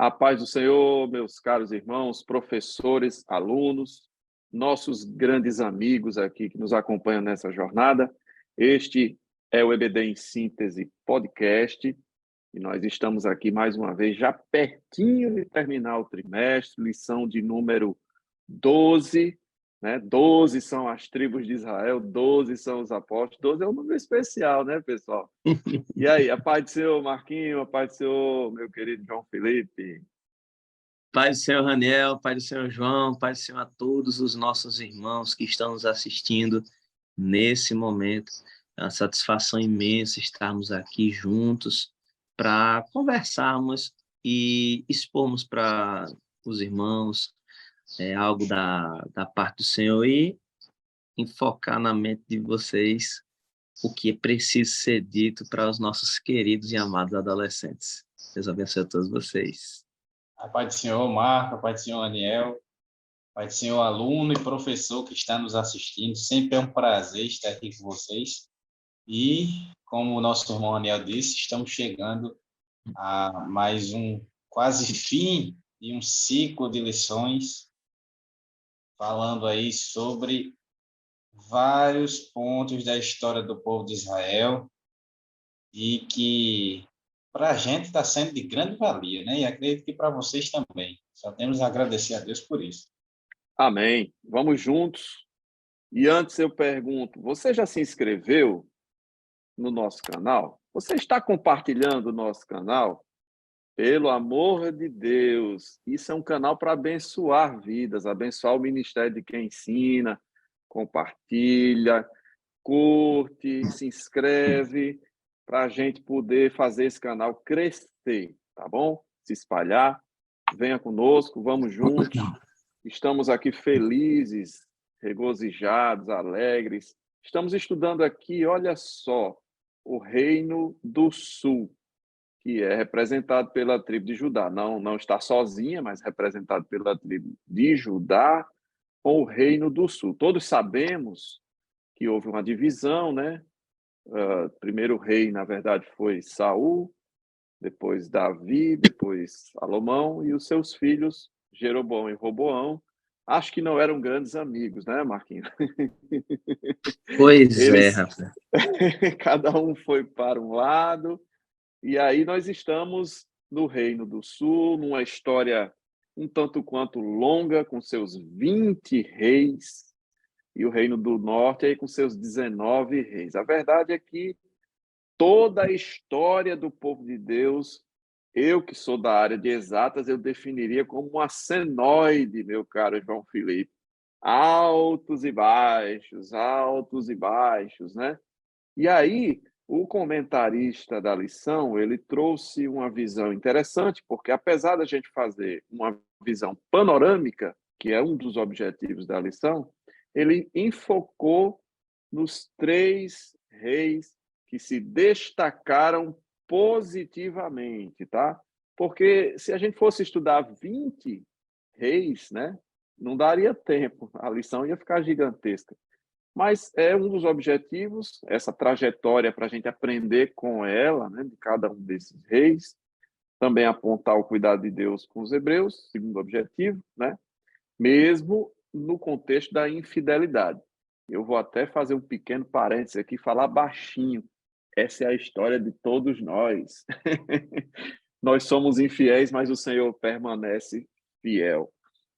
A paz do Senhor, meus caros irmãos, professores, alunos, nossos grandes amigos aqui que nos acompanham nessa jornada. Este é o EBD em Síntese Podcast e nós estamos aqui mais uma vez, já pertinho de terminar o trimestre, lição de número 12, né? 12 são as tribos de Israel, 12 são os apóstolos, 12 é um número especial, né, pessoal? E aí, a paz do Senhor, Marquinho, a paz do Senhor, meu querido João Felipe. Pai do Senhor Raniel, Pai do Senhor João, Pai do Senhor a todos os nossos irmãos que estão nos assistindo nesse momento. É uma satisfação imensa estarmos aqui juntos para conversarmos e expormos para os irmãos algo da parte do Senhor e enfocar na mente de vocês o que é preciso ser dito para os nossos queridos e amados adolescentes. Deus abençoe a todos vocês. A paz do Senhor, Marco, a paz do Senhor, Aniel, a paz do Senhor, aluno e professor que está nos assistindo. Sempre é um prazer estar aqui com vocês. E, como o nosso irmão Aniel disse, estamos chegando a mais um quase fim de um ciclo de lições, falando aí sobre vários pontos da história do povo de Israel e que para a gente está sendo de grande valia, né? E acredito que para vocês também. Só temos a agradecer a Deus por isso. Amém. Vamos juntos. E antes eu pergunto, você já se inscreveu no nosso canal? Você está compartilhando o nosso canal? Pelo amor de Deus, isso é um canal para abençoar vidas, abençoar o ministério de quem ensina. Compartilha, curte, se inscreve, para a gente poder fazer esse canal crescer, tá bom? Se espalhar, venha conosco, vamos juntos. Estamos aqui felizes, regozijados, alegres. Estamos estudando aqui, olha só, o Reino do Sul, que é representado pela tribo de Judá. Não está sozinha, mas representado pela tribo de Judá com o Reino do Sul. Todos sabemos que houve uma divisão, né? Primeiro rei, na verdade, foi Saul, depois Davi, depois Salomão, e os seus filhos, Jeroboão e Roboão. Acho que não eram grandes amigos, né, Marquinhos? Pois é, rapaz. Cada um foi para um lado, e aí nós estamos no Reino do Sul, numa história um tanto quanto longa, com seus 20 reis, e o Reino do Norte aí com seus 19 reis. A verdade é que toda a história do povo de Deus, eu que sou da área de exatas, eu definiria como uma senoide, meu caro João Felipe. Altos e baixos, né? E aí, o comentarista da lição, ele trouxe uma visão interessante, porque apesar da gente fazer uma visão panorâmica, que é um dos objetivos da lição, ele enfocou nos 3 reis que se destacaram positivamente, tá? Porque se a gente fosse estudar 20 reis, né, não daria tempo, a lição ia ficar gigantesca. Mas é um dos objetivos, essa trajetória para a gente aprender com ela, né, de cada um desses reis, também apontar o cuidado de Deus com os hebreus, segundo objetivo, né, mesmo no contexto da infidelidade. Eu vou até fazer um pequeno parênteses aqui, falar baixinho. Essa é a história de todos nós. Nós somos infiéis, mas o Senhor permanece fiel.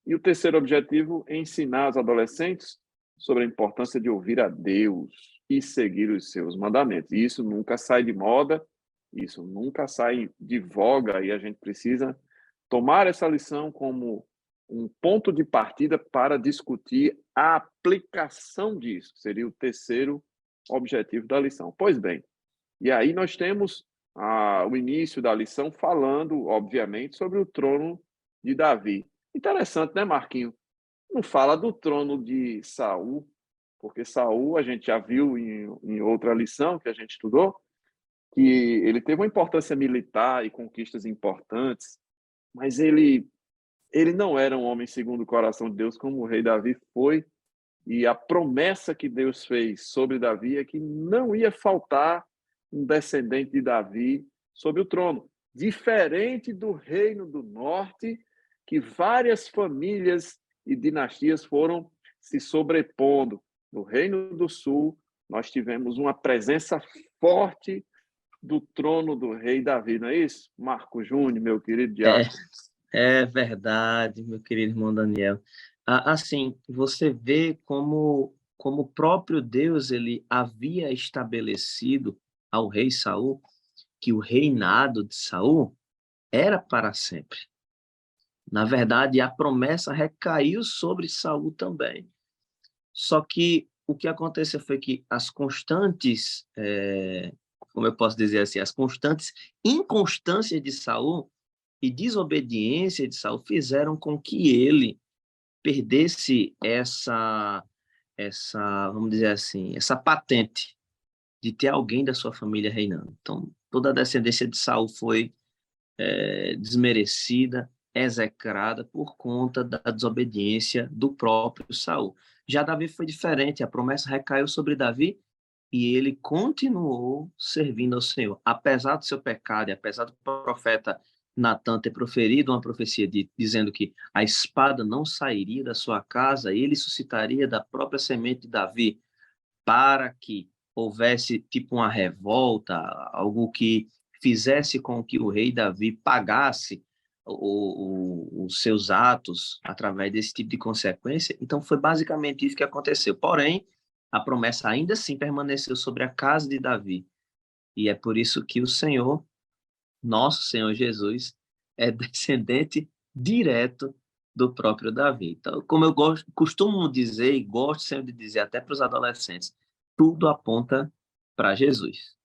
E o terceiro objetivo é ensinar os adolescentes sobre a importância de ouvir a Deus e seguir os seus mandamentos. E isso nunca sai de moda, isso nunca sai de voga, e a gente precisa tomar essa lição como um ponto de partida para discutir a aplicação disso. Seria o terceiro objetivo da lição. Pois bem, e aí nós temos o início da lição falando, obviamente, sobre o trono de Davi. Interessante, né, Marquinho? Não fala do trono de Saul, porque Saul, a gente já viu em outra lição que a gente estudou, que ele teve uma importância militar e conquistas importantes, mas ele não era um homem segundo o coração de Deus como o rei Davi foi, e a promessa que Deus fez sobre Davi é que não ia faltar um descendente de Davi sobre o trono. diferente do Reino do Norte, que várias famílias e dinastias foram se sobrepondo. No Reino do Sul, nós tivemos uma presença forte do trono do rei Davi, não é isso? Marco Júnior, meu querido diácono. É verdade, meu querido irmão Daniel. Assim, você vê como o próprio Deus ele havia estabelecido ao rei Saul que o reinado de Saul era para sempre. Na verdade, a promessa recaiu sobre Saul também. Só que o que aconteceu foi que as constantes, como eu posso dizer assim, as constantes inconstâncias de Saul e desobediência de Saul fizeram com que ele perdesse essa, vamos dizer assim, essa patente de ter alguém da sua família reinando. Então, toda a descendência de Saul foi desmerecida, execrada por conta da desobediência do próprio Saul. Já Davi foi diferente, a promessa recaiu sobre Davi e ele continuou servindo ao Senhor. Apesar do seu pecado e apesar do profeta Natan ter proferido uma profecia dizendo que a espada não sairia da sua casa, ele suscitaria da própria semente de Davi para que houvesse tipo uma revolta, algo que fizesse com que o rei Davi pagasse os seus atos através desse tipo de consequência. Então, foi basicamente isso que aconteceu. Porém, a promessa ainda assim permaneceu sobre a casa de Davi. E é por isso que o Senhor, nosso Senhor Jesus, é descendente direto do próprio Davi. Então, como eu costumo dizer e gosto sempre de dizer até para os adolescentes, tudo aponta para Jesus.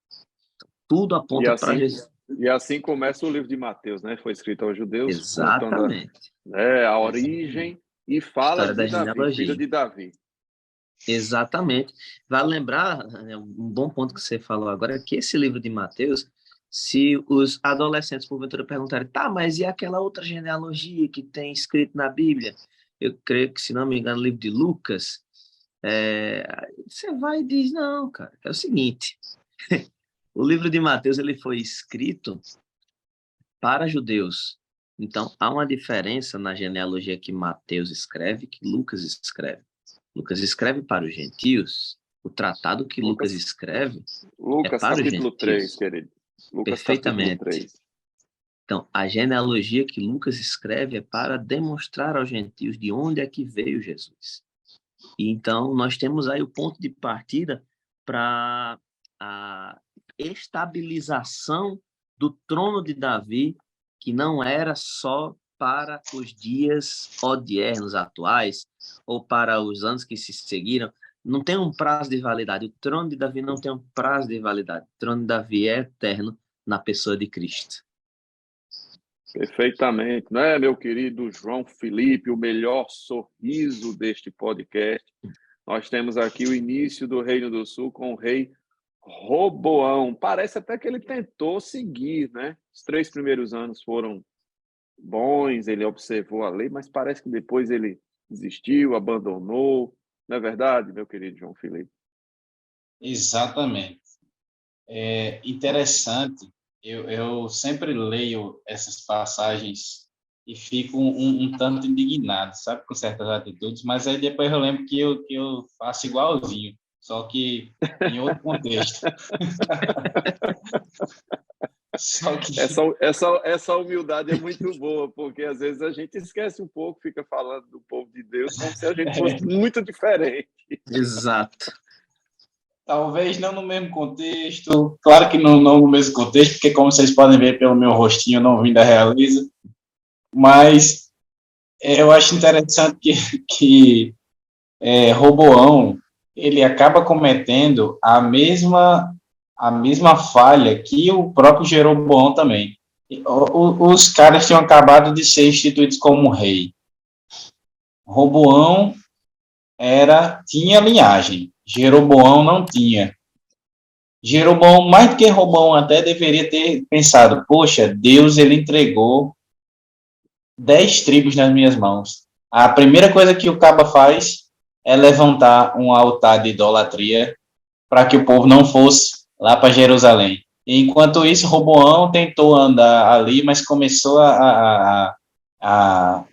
Tudo aponta para Jesus. E assim começa o livro de Mateus, né? Foi escrito aos judeus, Exatamente. contando a origem e fala História de Davi, filho de Davi. Exatamente. Vale lembrar, um bom ponto que você falou agora, é que esse livro de Mateus, se os adolescentes, porventura, perguntarem, tá, mas e aquela outra genealogia que tem escrito na Bíblia? Eu creio que, se não me engano, no livro de Lucas, você vai e diz, não, cara, é o seguinte, o livro de Mateus ele foi escrito para judeus. Então, há uma diferença na genealogia que Mateus escreve que Lucas escreve. Lucas escreve para os gentios, o tratado que Lucas escreve Lucas, é para os capítulo gentios. 3, querido. Lucas, Perfeitamente. Capítulo 3. Então, a genealogia que Lucas escreve é para demonstrar aos gentios de onde é que veio Jesus. E então, nós temos aí o ponto de partida para a estabilização do trono de Davi, que não era só para os dias odiernos atuais, ou para os anos que se seguiram. Não tem um prazo de validade. O trono de Davi não tem um prazo de validade. O trono de Davi é eterno na pessoa de Cristo. Perfeitamente, não é, meu querido João Felipe, o melhor sorriso deste podcast. Nós temos aqui o início do Reino do Sul com o rei Roboão. Parece até que ele tentou seguir, né? Os 3 primeiros anos foram bons, ele observou a lei, mas parece que depois ele desistiu, abandonou. Não é verdade, meu querido João Felipe? Exatamente. É interessante. Eu sempre leio essas passagens e fico um tanto indignado, sabe, com certas atitudes, mas aí depois eu lembro que eu faço igualzinho, só que em outro contexto. Só que... essa humildade é muito boa, porque às vezes a gente esquece um pouco, fica falando do povo de Deus como se a gente fosse muito diferente. Exato. Talvez não no mesmo contexto, claro que não no mesmo contexto, porque como vocês podem ver pelo meu rostinho, eu não vim da Realiza, mas eu acho interessante que Roboão, ele acaba cometendo a mesma falha que o próprio Jeroboão também. Os caras tinham acabado de ser instituídos como rei. Roboão tinha linhagem, Jeroboão não tinha. Jeroboão, mais do que Roboão, até deveria ter pensado, poxa, Deus ele entregou 10 tribos nas minhas mãos. A primeira coisa que o caba faz é levantar um altar de idolatria para que o povo não fosse lá para Jerusalém. Enquanto isso, Roboão tentou andar ali, mas começou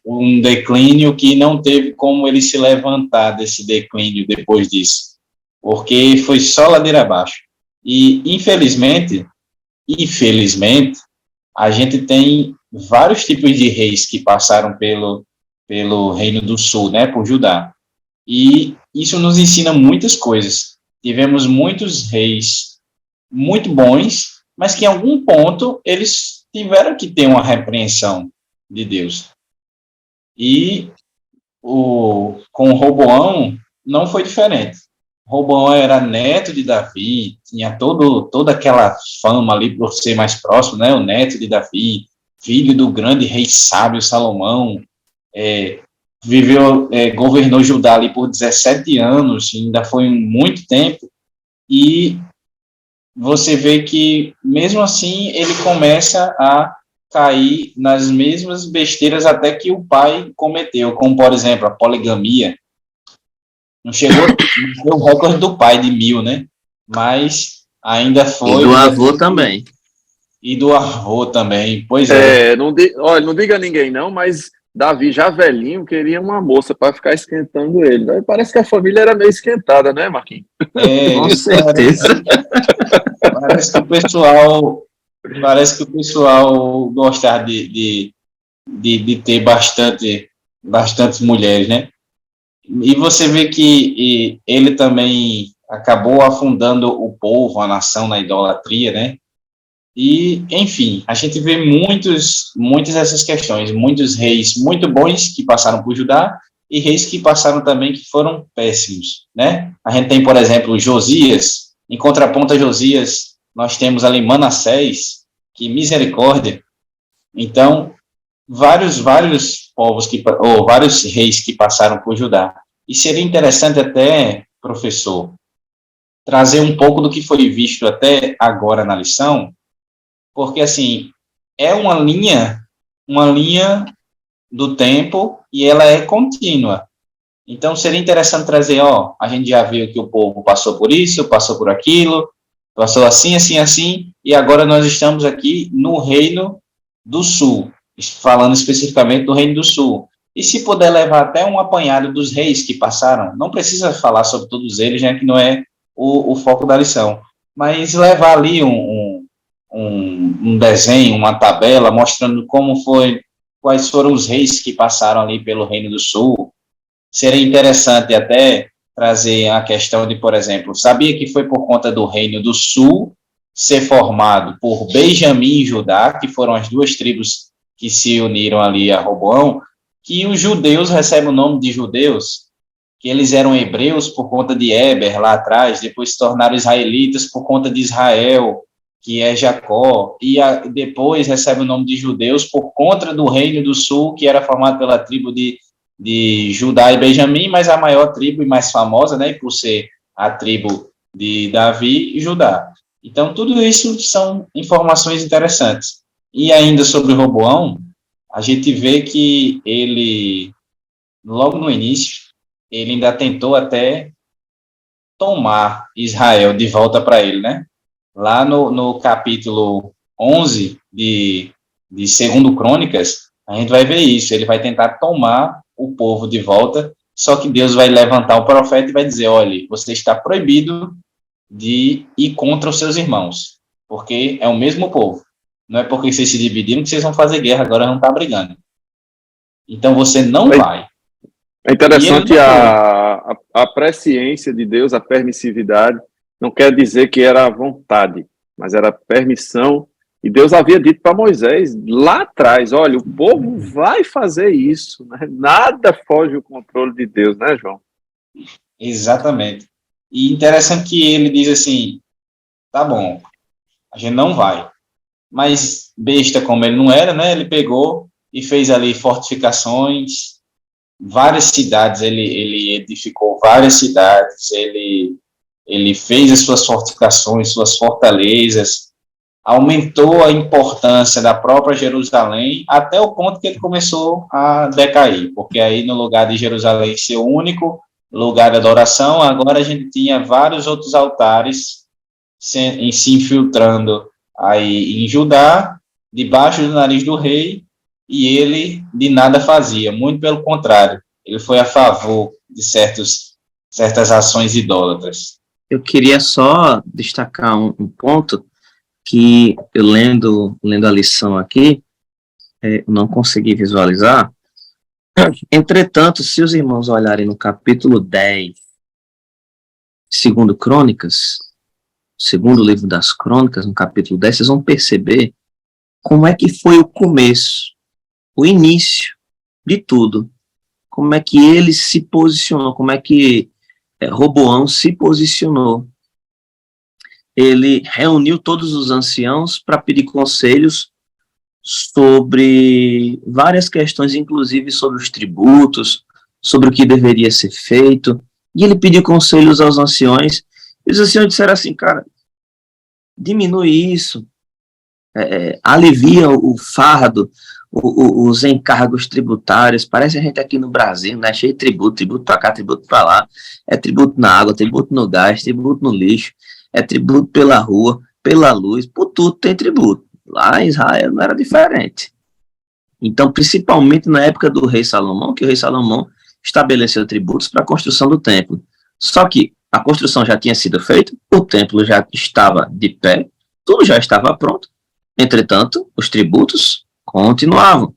um declínio que não teve como ele se levantar desse declínio depois disso, porque foi só ladeira abaixo. E, infelizmente, a gente tem vários tipos de reis que passaram pelo Reino do Sul, né, por Judá. E isso nos ensina muitas coisas. Tivemos muitos reis muito bons, mas que em algum ponto eles tiveram que ter uma repreensão de Deus. E com Roboão não foi diferente. Roboão era neto de Davi, tinha toda aquela fama ali por ser mais próximo, né? O neto de Davi, filho do grande rei sábio Salomão, governou Judá ali por 17 anos, ainda foi muito tempo, e você vê que, mesmo assim, ele começa a cair nas mesmas besteiras até que o pai cometeu, como, por exemplo, a poligamia. Não chegou o recorde do pai de 1000, né? Mas ainda foi... E do avô também. E do avô também, pois é. Olha, não diga a ninguém não, mas Davi, já velhinho, queria uma moça para ficar esquentando ele. Parece que a família era meio esquentada, né, Marquinhos? Com certeza. Parece que o pessoal gostava de ter bastantes mulheres, né? E você vê que ele também acabou afundando o povo, a nação, na idolatria, né? E, enfim, a gente vê muitas dessas questões, muitos reis muito bons que passaram por Judá e reis que passaram também que foram péssimos, né? A gente tem, por exemplo, Josias. Em contraponto a Josias, nós temos ali Manassés, que misericórdia. Então, vários povos ou vários reis que passaram por Judá. E seria interessante até, professor, trazer um pouco do que foi visto até agora na lição, porque, assim, é uma linha do tempo e ela é contínua. Então, seria interessante trazer, a gente já viu que o povo passou por isso, passou por aquilo, passou assim, assim, assim, e agora nós estamos aqui no Reino do Sul, falando especificamente do Reino do Sul. E se puder levar até um apanhado dos reis que passaram, não precisa falar sobre todos eles, né, que não é o foco da lição, mas levar ali um desenho, uma tabela, mostrando quais foram os reis que passaram ali pelo Reino do Sul. Seria interessante até trazer a questão de, por exemplo, sabia que foi por conta do Reino do Sul ser formado por Benjamim e Judá, que foram as duas tribos que se uniram ali a Roboão, que os judeus recebem o nome de judeus, que eles eram hebreus por conta de Éber lá atrás, depois se tornaram israelitas por conta de Israel, que é Jacó, e depois recebe o nome de judeus por conta do Reino do Sul, que era formado pela tribo de Judá e Benjamim, mas a maior tribo e mais famosa, né, por ser a tribo de Davi e Judá. Então, tudo isso são informações interessantes. E ainda sobre Roboão, a gente vê que ele, logo no início, ele ainda tentou até tomar Israel de volta para ele, né? Lá no capítulo 11 de 2 Crônicas, a gente vai ver isso. Ele vai tentar tomar o povo de volta, só que Deus vai levantar o profeta e vai dizer, olha, você está proibido de ir contra os seus irmãos, porque é o mesmo povo. Não é porque vocês se dividiram que vocês vão fazer guerra, agora não está brigando. Então você não vai. É interessante a presciência de Deus, a permissividade, não quer dizer que era a vontade, mas era a permissão. E Deus havia dito para Moisés, lá atrás, olha, o povo vai fazer isso, né? Nada foge do controle de Deus, né, João? Exatamente. E interessante que ele diz assim, tá bom, a gente não vai. Mas besta como ele não era, né? Ele pegou e fez ali fortificações, várias cidades, ele edificou várias cidades, ele fez as suas fortificações, suas fortalezas, aumentou a importância da própria Jerusalém até o ponto que ele começou a decair, porque aí no lugar de Jerusalém ser o único lugar de adoração, agora a gente tinha vários outros altares se infiltrando aí em Judá, debaixo do nariz do rei, e ele de nada fazia, muito pelo contrário, ele foi a favor de certas ações idólatras. Eu queria só destacar um ponto que eu lendo a lição aqui, não consegui visualizar. Entretanto, se os irmãos olharem no capítulo 10, segundo Crônicas, segundo livro das Crônicas, no capítulo 10, vocês vão perceber como é que foi o começo, o início de tudo, como é que ele se posicionou, como é que Roboão se posicionou. Ele reuniu todos os anciãos para pedir conselhos sobre várias questões, inclusive sobre os tributos, sobre o que deveria ser feito, e ele pediu conselhos aos anciões, e os anciões disseram assim, cara, diminui isso, alivia o fardo, os encargos tributários, parece a gente aqui no Brasil, né, cheio de tributo para cá, tributo para lá, é tributo na água, tributo no gás, tributo no lixo, é tributo pela rua, pela luz, por tudo tem tributo. Lá em Israel não era diferente. Então, principalmente na época do rei Salomão, que o rei Salomão estabeleceu tributos para a construção do templo. Só que a construção já tinha sido feita, o templo já estava de pé, tudo já estava pronto. Entretanto, os tributos continuavam.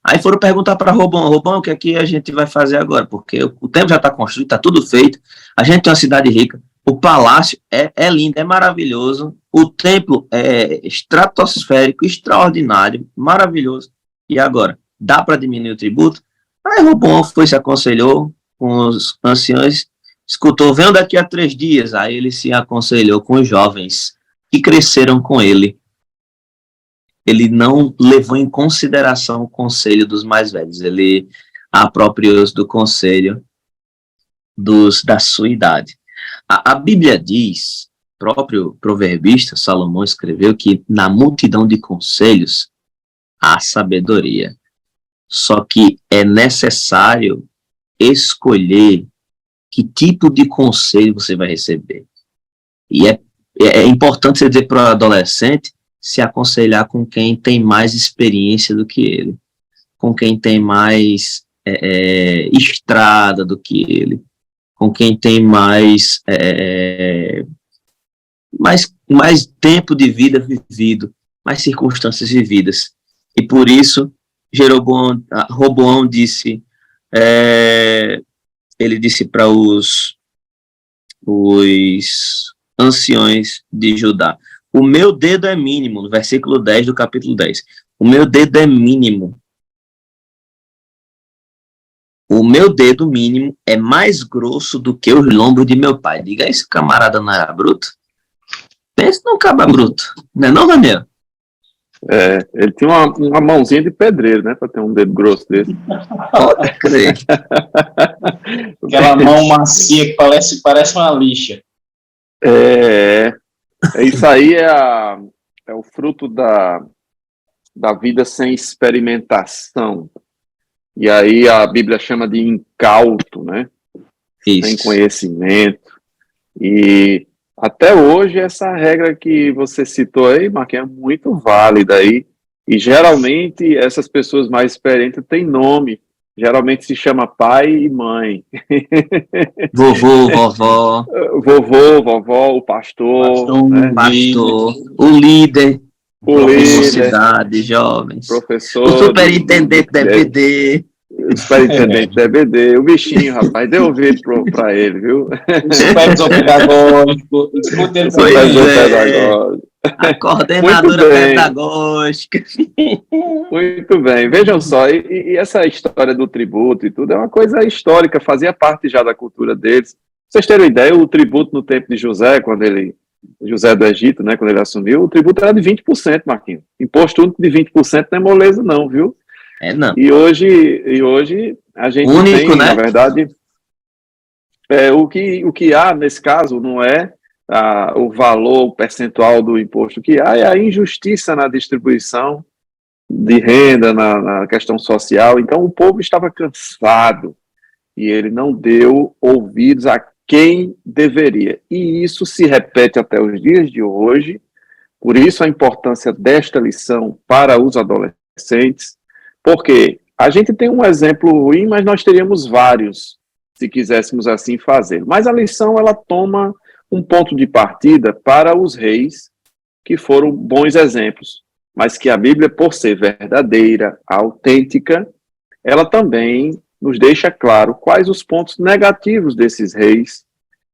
Aí foram perguntar para Robão, o que é que a gente vai fazer agora? Porque o templo já está construído, está tudo feito, a gente tem uma cidade rica, o palácio é lindo, é maravilhoso, o templo é estratosférico, extraordinário, maravilhoso. E agora, dá para diminuir o tributo? Aí Robão foi, se aconselhou com os anciões, escutou, venham daqui a 3 dias. Aí ele se aconselhou com os jovens que cresceram com ele. Ele não levou em consideração o conselho dos mais velhos, ele apropriou-se do conselho da sua idade. A Bíblia diz, próprio proverbista Salomão escreveu que na multidão de conselhos há sabedoria. Só que é necessário escolher que tipo de conselho você vai receber. E é importante você dizer para o adolescente se aconselhar com quem tem mais experiência do que ele, com quem tem mais estrada do que ele, com quem tem mais tempo de vida vivido, mais circunstâncias vividas. E por isso, Roboão disse, ele disse para os anciões de Judá, o meu dedo é mínimo, no versículo 10 do capítulo 10, o meu dedo é mínimo. O meu dedo mínimo é mais grosso do que os lombos de meu pai. Diga isso, camarada não era bruto? Pensa num cabra bruto. Não é não, Daniel? Ele tinha uma mãozinha de pedreiro, né? Para ter um dedo grosso desse. Pode crer. Aquela mão macia que parece uma lixa. Isso aí é o fruto da vida sem experimentação. E aí a Bíblia chama de incauto, né? Isso. Sem conhecimento. E até hoje essa regra que você citou aí, Marquinhos, é muito válida aí. E geralmente essas pessoas mais experientes têm nome. Geralmente se chama pai e mãe. Vovô, vovó. Vovô, vovó, o pastor, né? Pastor, o líder. Universidade, jovens. Professor. O superintendente DBD. O superintendente DBD. O bichinho, rapaz, deu ouvido pra ele, viu? O supervisor pedagógico. A coordenadora pedagógica. Muito bem. Vejam só, e essa história do tributo e tudo é uma coisa histórica, fazia parte já da cultura deles. Pra vocês terem uma ideia, o tributo no tempo de José, José do Egito, né, quando ele assumiu, o tributo era de 20%, Marquinhos. Imposto único de 20% não é moleza não, viu? Não. E hoje a gente tem, né? Na verdade, o que há nesse caso não é o valor, o percentual do imposto que há, é a injustiça na distribuição de renda, na questão social. Então o povo estava cansado e ele não deu ouvidos a quem deveria. E isso se repete até os dias de hoje, Por isso a importância desta lição para os adolescentes, porque a gente tem um exemplo ruim, mas nós teríamos vários, se quiséssemos assim fazer. Mas a lição, ela toma um ponto de partida para os reis, que foram bons exemplos, mas que a Bíblia, por ser verdadeira, autêntica, ela também nos deixa claro quais os pontos negativos desses reis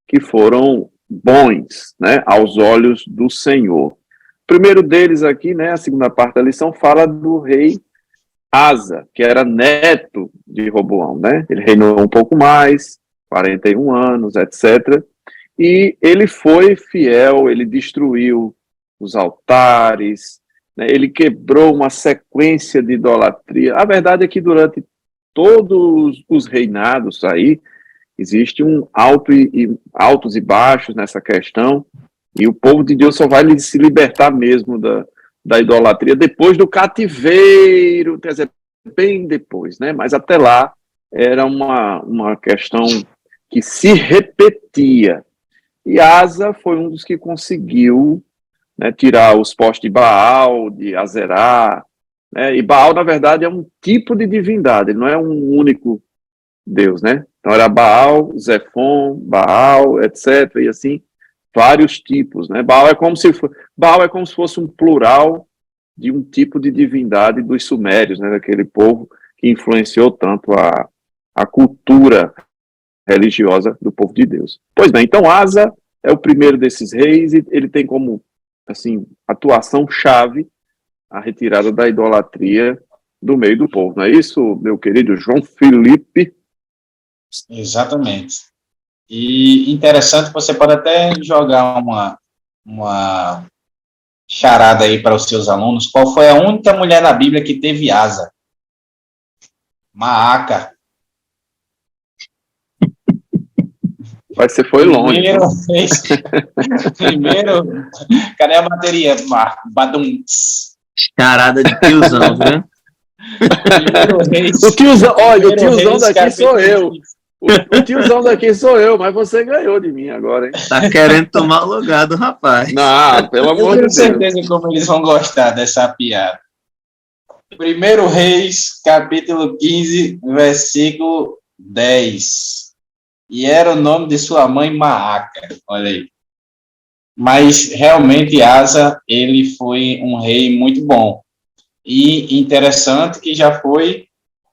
que foram bons, né, aos olhos do Senhor. O primeiro deles aqui, né, a segunda parte da lição, fala do rei Asa, que era neto de Roboão, né? Ele reinou um pouco mais, 41 anos, etc. E ele foi fiel, ele destruiu os altares, né? Ele quebrou uma sequência de idolatria. A verdade é que durante todos os reinados aí, existe um altos e baixos nessa questão, e o povo de Deus só vai se libertar mesmo da idolatria depois do cativeiro, quer dizer, bem depois, né? Mas até lá era uma questão que se repetia. E Asa foi um dos que conseguiu, né, tirar os postes de Baal, de Azerá, né? E Baal, na verdade, é um tipo de divindade, ele não é um único Deus, né? Então era Baal, Zefon, Baal, etc. E assim, vários tipos, né? Baal é como se fosse um plural de um tipo de divindade dos sumérios, né? Daquele povo que influenciou tanto a cultura religiosa do povo de Deus. Pois bem, então Asa é o primeiro desses reis e ele tem como, assim, atuação chave a retirada da idolatria do meio do povo. Não é isso, meu querido João Felipe? Exatamente. E interessante, você pode até jogar uma charada aí para os seus alunos. Qual foi a única mulher na Bíblia que teve asa? Maaca. Foi longe. Primeiro, cadê a bateria, Marco? Badum. Charada de tiozão, né? O tiozão daqui sou eu. O tiozão daqui sou eu, mas você ganhou de mim agora, hein? Tá querendo tomar o lugar do rapaz. Não, pelo amor de Deus. Eu tenho certeza como eles vão gostar dessa piada. 1 Reis, capítulo 15, versículo 10. E era o nome de sua mãe Maaca, olha aí. Mas realmente Asa, ele foi um rei muito bom. E interessante que já foi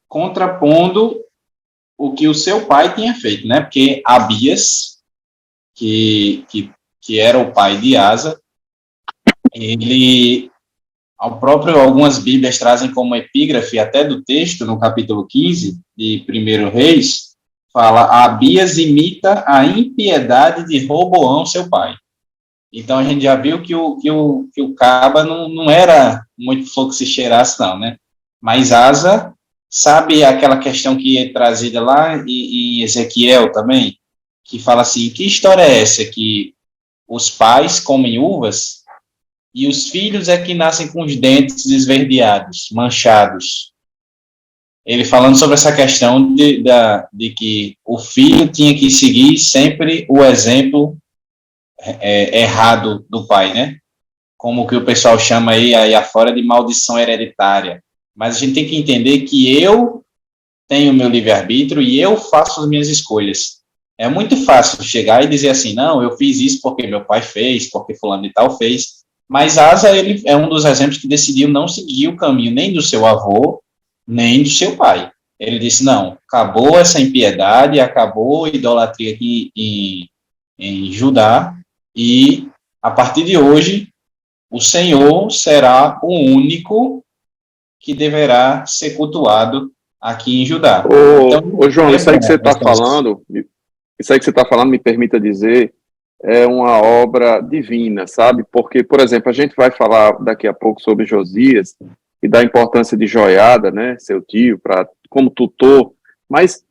contrapondo o que o seu pai tinha feito, né? Porque Abias, que era o pai de Asa, ele, algumas Bíblias trazem como epígrafe até do texto, no capítulo 15 de 1 Reis, fala: Abias imita a impiedade de Roboão, seu pai. Então a gente já viu que o Caba não era muito flor que se cheirasse, não, né? Mas Asa, sabe aquela questão que é trazida lá em Ezequiel também, que fala assim: que história é essa que os pais comem uvas e os filhos é que nascem com os dentes esverdeados, manchados? Ele falando sobre essa questão de que o filho tinha que seguir sempre o exemplo errado do pai, né? Como que o pessoal chama aí afora de maldição hereditária. Mas a gente tem que entender que eu tenho o meu livre-arbítrio e eu faço as minhas escolhas. É muito fácil chegar e dizer assim: não, eu fiz isso porque meu pai fez, porque fulano e tal fez. Mas Asa, ele é um dos exemplos que decidiu não seguir o caminho nem do seu avô, nem do seu pai. Ele disse: não, acabou essa impiedade, acabou a idolatria aqui em Judá, e a partir de hoje o Senhor será o único que deverá ser cultuado aqui em Judá. Ô João, isso aí que você está falando, me permita dizer, é uma obra divina, sabe? Porque, por exemplo, a gente vai falar daqui a pouco sobre Josias e da importância de Joiada, né, seu tio, como tutor, mas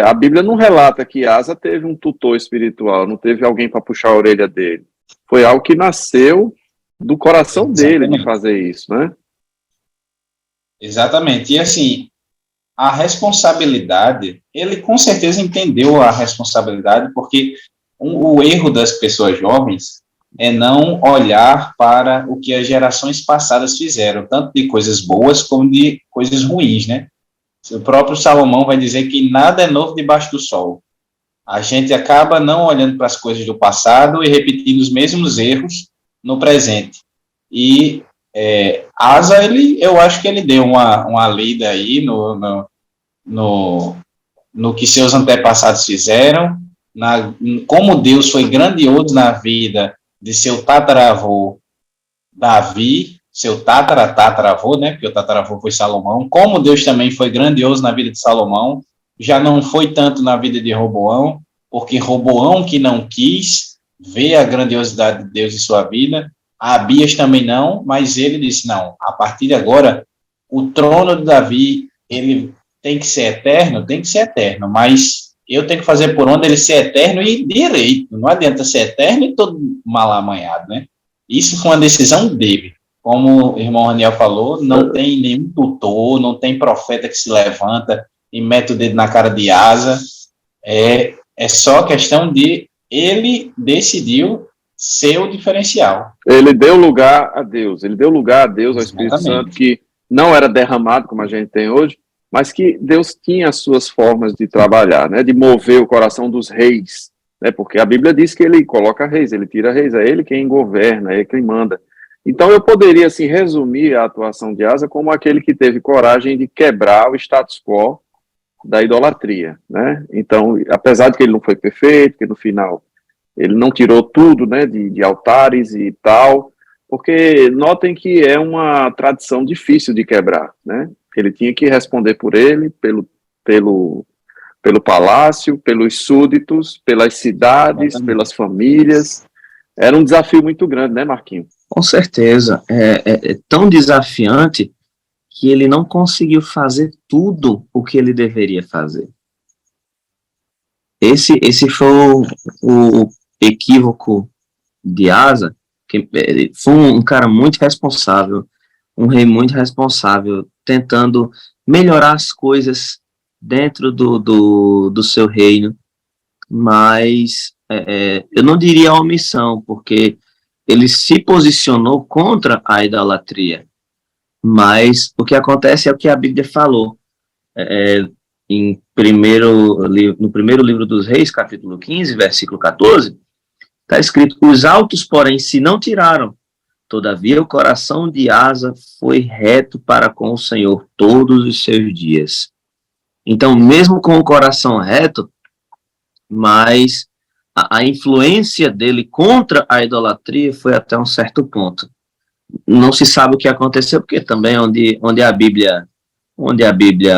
a Bíblia não relata que Asa teve um tutor espiritual, não teve alguém para puxar a orelha dele. Foi algo que nasceu do coração dele de fazer isso, né? Exatamente. E assim, a responsabilidade, ele com certeza entendeu a responsabilidade, porque o erro das pessoas jovens é não olhar para o que as gerações passadas fizeram, tanto de coisas boas como de coisas ruins, né? O próprio Salomão vai dizer que nada é novo debaixo do sol. A gente acaba não olhando para as coisas do passado e repetindo os mesmos erros no presente. E Asa, eu acho que ele deu uma lida aí no que seus antepassados fizeram, como Deus foi grandioso na vida de seu tataravô Davi, seu tataravô, né, porque o tataravô foi Salomão, como Deus também foi grandioso na vida de Salomão, já não foi tanto na vida de Roboão, porque Roboão que não quis ver a grandiosidade de Deus em sua vida, Abias também não, mas ele disse, não, a partir de agora, o trono de Davi, ele tem que ser eterno, mas eu tenho que fazer por onde ele ser eterno e direito, não adianta ser eterno e todo mal amanhado, né? Isso foi uma decisão dele. Como o irmão Raniel falou, não tem nenhum tutor, não tem profeta que se levanta e mete o dedo na cara de Asa. É só questão de ele decidiu ser o diferencial. Ele deu lugar a Deus, ao Espírito Santo, que não era derramado como a gente tem hoje, mas que Deus tinha as suas formas de trabalhar, né, de mover o coração dos reis, né, porque a Bíblia diz que ele coloca reis, ele tira reis, é ele quem governa, é ele quem manda. Então eu poderia assim resumir a atuação de Asa como aquele que teve coragem de quebrar o status quo da idolatria, né? Então, apesar de que ele não foi perfeito, que no final ele não tirou tudo, né, de altares e tal, porque notem que é uma tradição difícil de quebrar, né? Ele tinha que responder por ele, pelo palácio, pelos súditos, pelas cidades, pelas famílias. Era um desafio muito grande, né, Marquinhos? Com certeza. É tão desafiante que ele não conseguiu fazer tudo o que ele deveria fazer. Esse foi o equívoco de Asa, que foi um cara muito responsável, um rei muito responsável, tentando melhorar as coisas dentro do seu reino, mas eu não diria omissão, porque ele se posicionou contra a idolatria, mas o que acontece é o que a Bíblia falou, no primeiro livro dos Reis, capítulo 15, versículo 14, está escrito, os altos, porém, se não tiraram, todavia o coração de Asa foi reto para com o Senhor todos os seus dias. Então, mesmo com o coração reto, mas a influência dele contra a idolatria foi até um certo ponto. Não se sabe o que aconteceu, porque também onde a Bíblia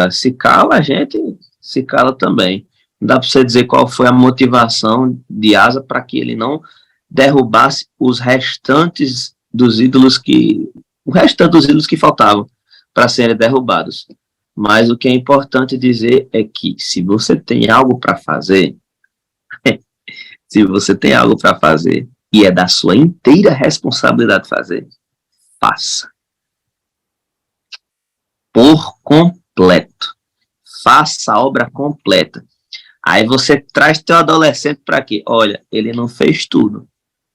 se cala, a gente se cala também. Não dá para você dizer qual foi a motivação de Asa para que ele não derrubasse os restantes dos ídolos que faltavam para serem derrubados. Mas o que é importante dizer é que se você tem algo para fazer, e é da sua inteira responsabilidade fazer, faça. Por completo. Faça a obra completa. Aí você traz teu adolescente para quê? Olha, ele não fez tudo.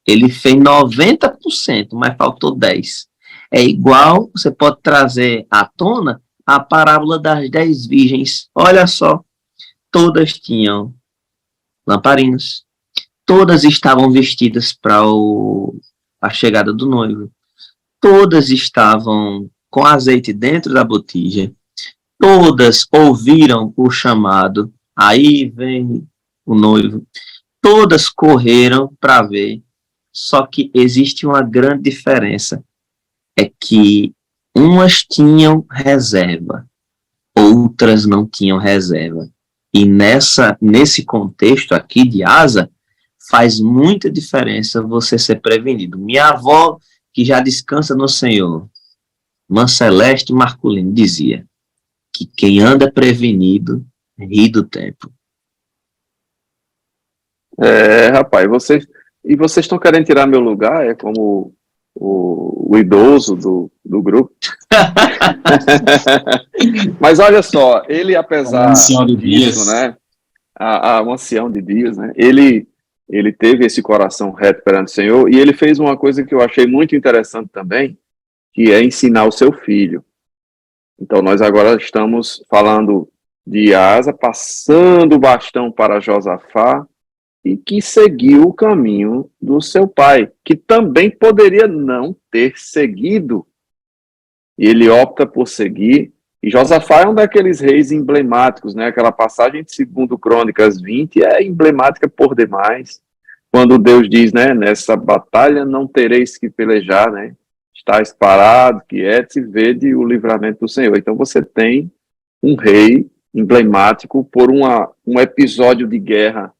Ele fez 90%, mas faltou 10%. É igual, você pode trazer à tona a parábola das 10 virgens. Olha só, todas tinham lamparinas, todas estavam vestidas para a chegada do noivo, todas estavam com azeite dentro da botija, todas ouviram o chamado, aí vem o noivo, todas correram para ver, só que existe uma grande diferença, é que umas tinham reserva, outras não tinham reserva. E nesse contexto aqui de Asa, faz muita diferença você ser prevenido. Minha avó, que já descansa no Senhor, Mãe Celeste Marculino, dizia que quem anda prevenido ri do tempo. Rapaz, vocês estão querendo tirar meu lugar, como o idoso do grupo. Mas olha só, ele, apesar disso, né, o ancião de dias, né, ele ele teve esse coração reto perante o Senhor, e ele fez uma coisa que eu achei muito interessante também, que é ensinar o seu filho. Então, nós agora estamos falando de Asa, passando o bastão para Josafá, e que seguiu o caminho do seu pai, que também poderia não ter seguido. E ele opta por seguir. E Josafá é um daqueles reis emblemáticos, né? Aquela passagem de 2 Crônicas 20 é emblemática por demais, quando Deus diz, né, nessa batalha não tereis que pelejar, né? Estais parado, quietos e vede o livramento do Senhor. Então você tem um rei emblemático por um episódio de guerra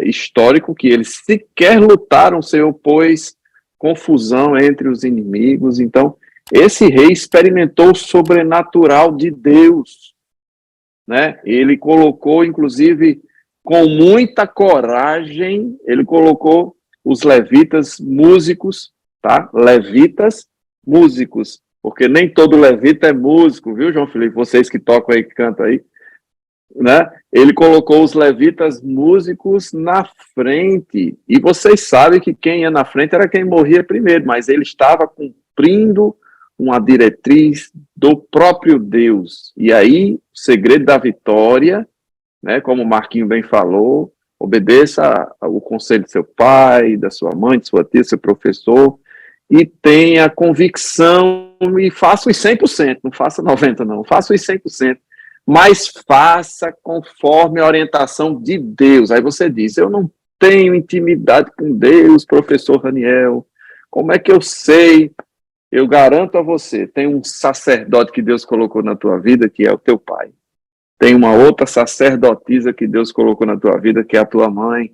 histórico, que eles sequer lutaram, o Senhor pôs confusão entre os inimigos. Então, esse rei experimentou o sobrenatural de Deus, né? Ele colocou, inclusive, com muita coragem, ele colocou os levitas músicos, tá? Levitas músicos, porque nem todo levita é músico, viu, João Felipe? Vocês que tocam aí, que cantam aí, né? Ele colocou os levitas músicos na frente, e vocês sabem que quem ia na frente era quem morria primeiro, mas ele estava cumprindo uma diretriz do próprio Deus. E aí, o segredo da vitória, né, como o Marquinho bem falou, obedeça o conselho de seu pai, da sua mãe, de sua tia, seu professor, e tenha convicção, e faça os 100%, não faça 90%, não, faça os 100%, mas faça conforme a orientação de Deus. Aí você diz, eu não tenho intimidade com Deus, professor Raniel, como é que eu sei? Eu garanto a você, tem um sacerdote que Deus colocou na tua vida, que é o teu pai. Tem uma outra sacerdotisa que Deus colocou na tua vida, que é a tua mãe.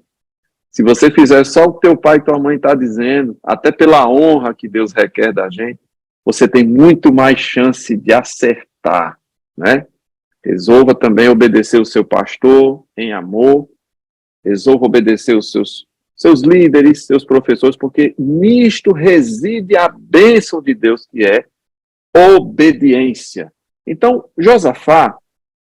Se você fizer só o teu pai e tua mãe está dizendo, até pela honra que Deus requer da gente, você tem muito mais chance de acertar, né? Resolva também obedecer o seu pastor em amor, resolva obedecer os seus líderes, seus professores, porque nisto reside a bênção de Deus, que é obediência. Então, Josafá,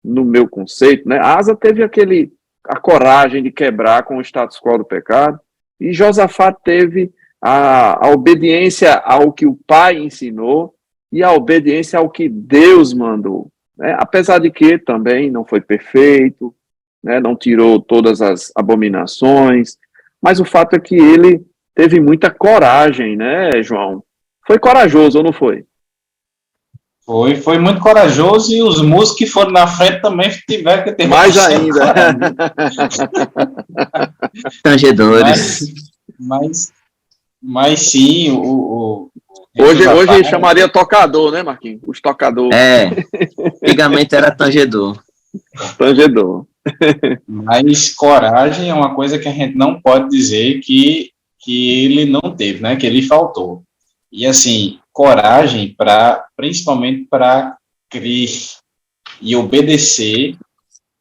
no meu conceito, né, Asa teve a coragem de quebrar com o status quo do pecado, e Josafá teve a obediência ao que o pai ensinou e a obediência ao que Deus mandou. Né? Apesar de que também não foi perfeito, né, não tirou todas as abominações, mas o fato é que ele teve muita coragem, né, João? Foi corajoso ou não foi? Foi muito corajoso, e os músicos que foram na frente também tiveram que ter mais ainda. Tangedores. Mas sim, hoje chamaria tocador, né, Marquinhos? Os tocadores. Antigamente era tangedor. Tangedor. Mas coragem é uma coisa que a gente não pode dizer que ele não teve, né? Que ele faltou. E assim, coragem principalmente para crer e obedecer,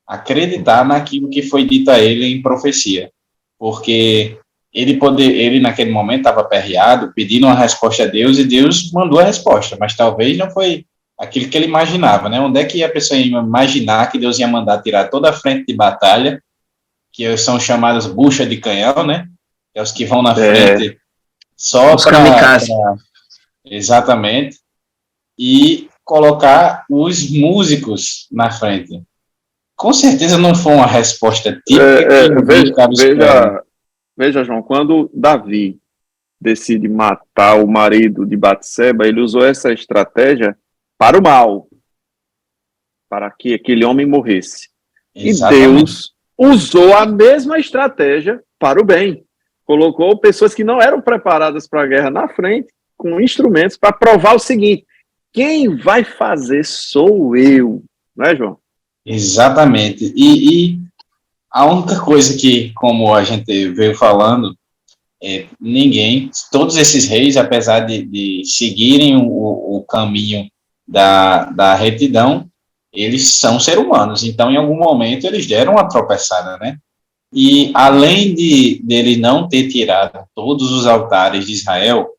acreditar naquilo que foi dito a ele em profecia. Porque ele naquele momento estava aperreado, pedindo uma resposta a Deus, e Deus mandou a resposta, mas talvez não foi aquilo que ele imaginava, né? Onde é que a pessoa ia imaginar que Deus ia mandar tirar toda a frente de batalha, que são chamados bucha de canhão, né? Que é os que vão na frente só para... Exatamente. E colocar os músicos na frente. Com certeza não foi uma resposta típica. Veja, João, quando Davi decide matar o marido de Batseba, ele usou essa estratégia para o mal, para que aquele homem morresse. Exatamente. E Deus usou a mesma estratégia para o bem. Colocou pessoas que não eram preparadas para a guerra na frente, com instrumentos, para provar o seguinte: quem vai fazer sou eu, não é, João? Exatamente. E a única coisa que, como a gente veio falando, todos esses reis, apesar de seguirem o caminho da retidão, eles são seres humanos, então em algum momento eles deram uma tropeçada, né? E além dele não ter tirado todos os altares de Israel,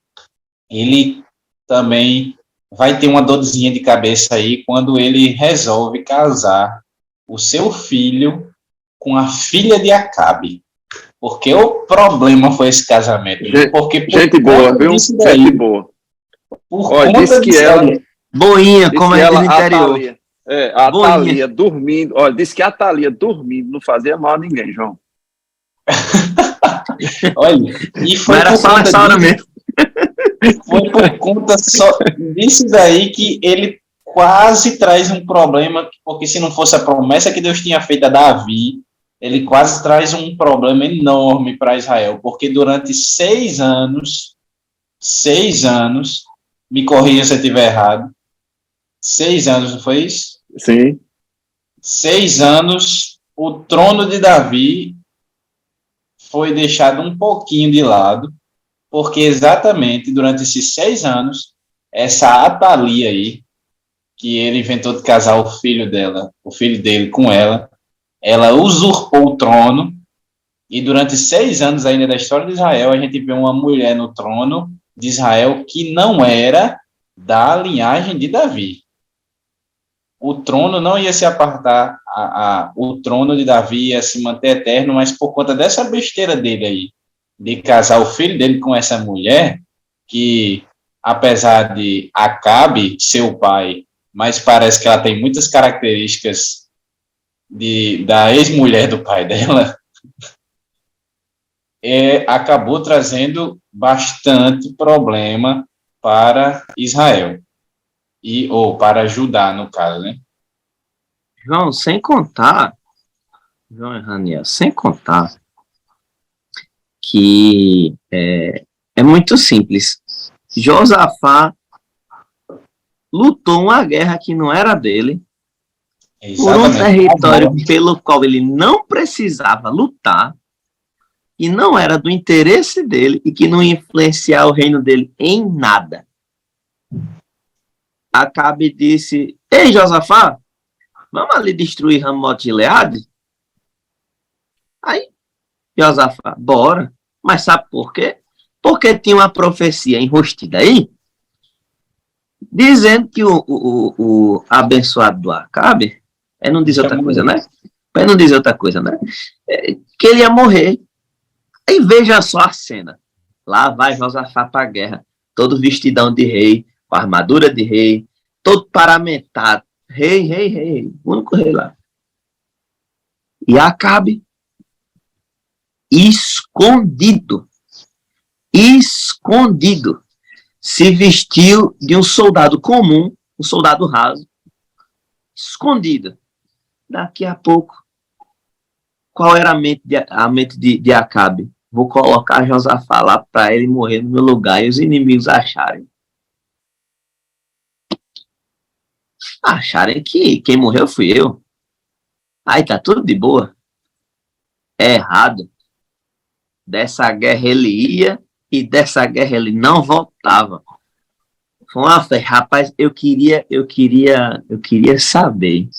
ele também vai ter uma dorzinha de cabeça aí quando ele resolve casar o seu filho com a filha de Acabe. Porque o problema foi esse casamento. Gente, porque gente boa, viu? Daí, gente boa. por Olha, conta disse que disso ela... aí, Boinha, Diz como que a gente ela, diz no a interior. Thalia, a Boinha. Thalia dormindo, olha, disse que a Thalia dormindo não fazia mal a ninguém, João. olha, e foi Mas era por só conta nessa hora disso, mesmo. foi por conta só disso daí que ele quase traz um problema, porque se não fosse a promessa que Deus tinha feito a Davi, ele quase traz um problema enorme para Israel, porque durante 6 anos, me corrija se eu estiver errado, 6 anos, não foi isso? Sim. 6 anos, o trono de Davi foi deixado um pouquinho de lado, porque exatamente durante esses 6 anos, essa Atalia aí, que ele inventou de casar o filho dele com ela usurpou o trono, e durante 6 anos ainda da história de Israel, a gente vê uma mulher no trono de Israel que não era da linhagem de Davi. O trono não ia se apartar, o trono de Davi ia se manter eterno, mas por conta dessa besteira dele aí, de casar o filho dele com essa mulher, que apesar de Acabe ser o pai, mas parece que ela tem muitas características da ex-mulher do pai dela, acabou trazendo bastante problema para Israel, ou para Judá, no caso, né? João, sem contar, João e Raniel, sem contar que é muito simples. Josafá lutou uma guerra que não era dele, por um território pelo qual ele não precisava lutar, e não era do interesse dele, e que não ia influenciar o reino dele em nada. Acabe disse: ei, Josafá, vamos ali destruir Ramote de Gileade? Aí, Josafá, bora. Mas sabe por quê? Porque tinha uma profecia enrostida aí, dizendo que o abençoado do Acabe, não diz outra coisa, né? Não diz outra coisa, né? Que ele ia morrer. Aí veja só a cena. Lá vai Josafá para a guerra, todo vestidão de rei, com armadura de rei, todo paramentado. Rei, o único rei lá. E Acabe, escondido, se vestiu de um soldado comum, um soldado raso, escondido. Daqui a pouco, qual era a mente de Acabe? Vou colocar Josafá lá para ele morrer no meu lugar e os inimigos acharem que quem morreu fui eu. Aí tá tudo de boa. É errado. Dessa guerra ele ia e dessa guerra ele não voltava. Foi uma fé. Rapaz, eu queria saber.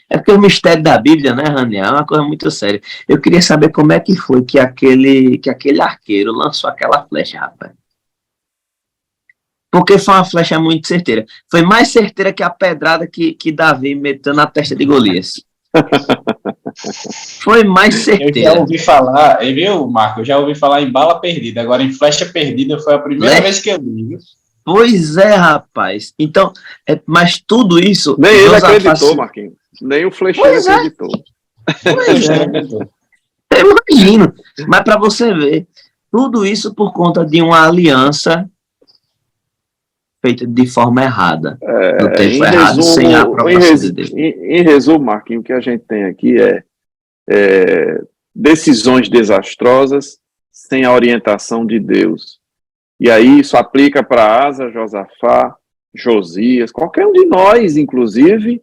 É porque o mistério da Bíblia, né, Raniel, é uma coisa muito séria. Eu queria saber como é que foi que aquele arqueiro lançou aquela flecha, rapaz. Porque foi uma flecha muito certeira. Foi mais certeira que a pedrada que Davi meteu na testa de Golias. Foi mais certeira. Eu já ouvi falar, viu, Marco? Eu já ouvi falar em bala perdida. Agora, em flecha perdida, foi a primeira vez que eu vi. Pois é, rapaz. Então, mas tudo isso... Nem ele acreditou, Marquinhos. Nem o flecheiro acreditou. Pois é. Eu imagino. Mas para você ver, tudo isso por conta de uma aliança feita de forma errada. No tempo errado, resumo, sem a aprovação de Deus. Em resumo, Marquinhos, o que a gente tem aqui é decisões desastrosas sem a orientação de Deus. E aí isso aplica para Asa, Josafá, Josias, qualquer um de nós, inclusive,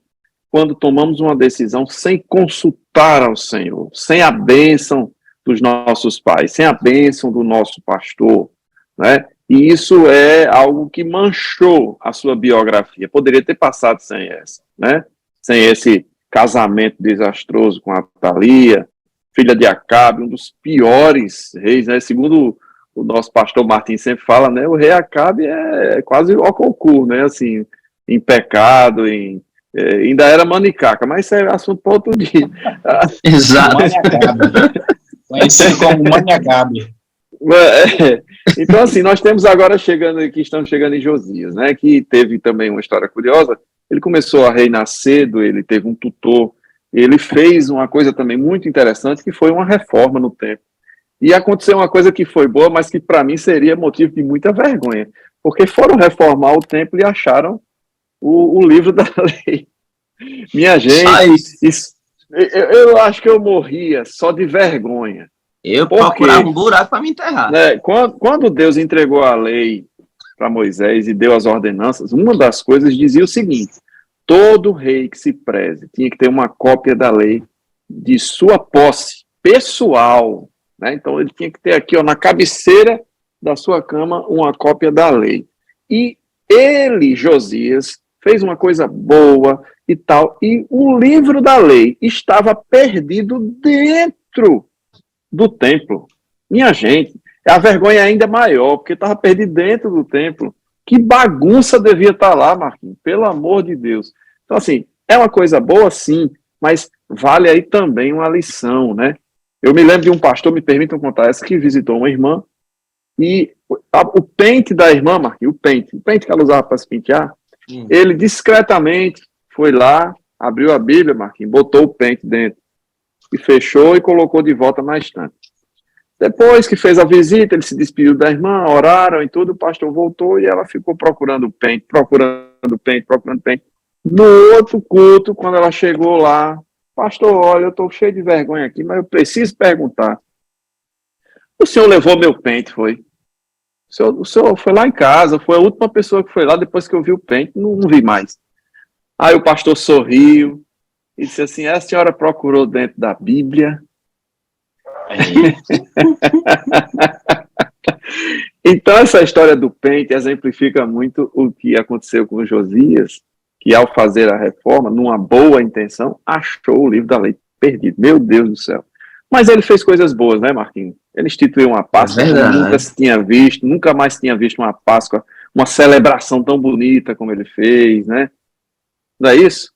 quando tomamos uma decisão sem consultar ao Senhor, sem a bênção dos nossos pais, sem a bênção do nosso pastor, né? E isso é algo que manchou a sua biografia. Poderia ter passado sem essa, né? Sem esse casamento desastroso com a Atalia, filha de Acabe, um dos piores reis, né? Segundo o nosso pastor Martim sempre fala, né? O rei Acabe é quase o concurso, né? Assim, em pecado, ainda era manicaca, mas isso é assunto para outro dia. Exato. Conhecido como Maniagabe. Então, assim, nós temos agora estamos chegando em Josias, né? Que teve também uma história curiosa. Ele começou a reinar cedo, ele teve um tutor, ele fez uma coisa também muito interessante, que foi uma reforma no templo. E aconteceu uma coisa que foi boa, mas que para mim seria motivo de muita vergonha, porque foram reformar o templo e acharam o livro da lei. Minha gente, eu acho que eu morria só de vergonha. Eu procurava um buraco para me enterrar. Né, quando Deus entregou a lei para Moisés e deu as ordenanças, uma das coisas dizia o seguinte: todo rei que se preze tinha que ter uma cópia da lei de sua posse pessoal. Né? Então ele tinha que ter aqui, ó, na cabeceira da sua cama, uma cópia da lei. E ele, Josias, fez uma coisa boa e tal, e o livro da lei estava perdido dentro do templo. Minha gente, a vergonha é ainda maior, porque estava perdido dentro do templo. Que bagunça devia estar lá, Marquinhos, pelo amor de Deus. Então, assim, é uma coisa boa, sim, mas vale aí também uma lição, né? Eu me lembro de um pastor, me permitam contar essa, que visitou uma irmã, e o pente da irmã, Marquinhos, o pente que ela usava para se pentear, ele discretamente foi lá, abriu a Bíblia, Marquinhos, botou o pente dentro, e fechou e colocou de volta na estante. Depois que fez a visita, ele se despediu da irmã, oraram e tudo, o pastor voltou e ela ficou procurando o pente. No outro culto, quando ela chegou lá, pastor, olha, eu estou cheio de vergonha aqui, mas eu preciso perguntar. O senhor levou meu pente, foi? O senhor foi lá em casa, foi a última pessoa que foi lá, depois que eu vi o pente, não vi mais. Aí o pastor sorriu e disse assim: a senhora procurou dentro da Bíblia? Então essa história do pente exemplifica muito o que aconteceu com Josias, que ao fazer a reforma, numa boa intenção, achou o livro da lei perdido. Meu Deus do céu. Mas ele fez coisas boas, né, Marquinhos? Ele instituiu uma Páscoa que nunca se tinha visto, nunca mais tinha visto uma Páscoa, uma celebração tão bonita como ele fez, né? Não é isso?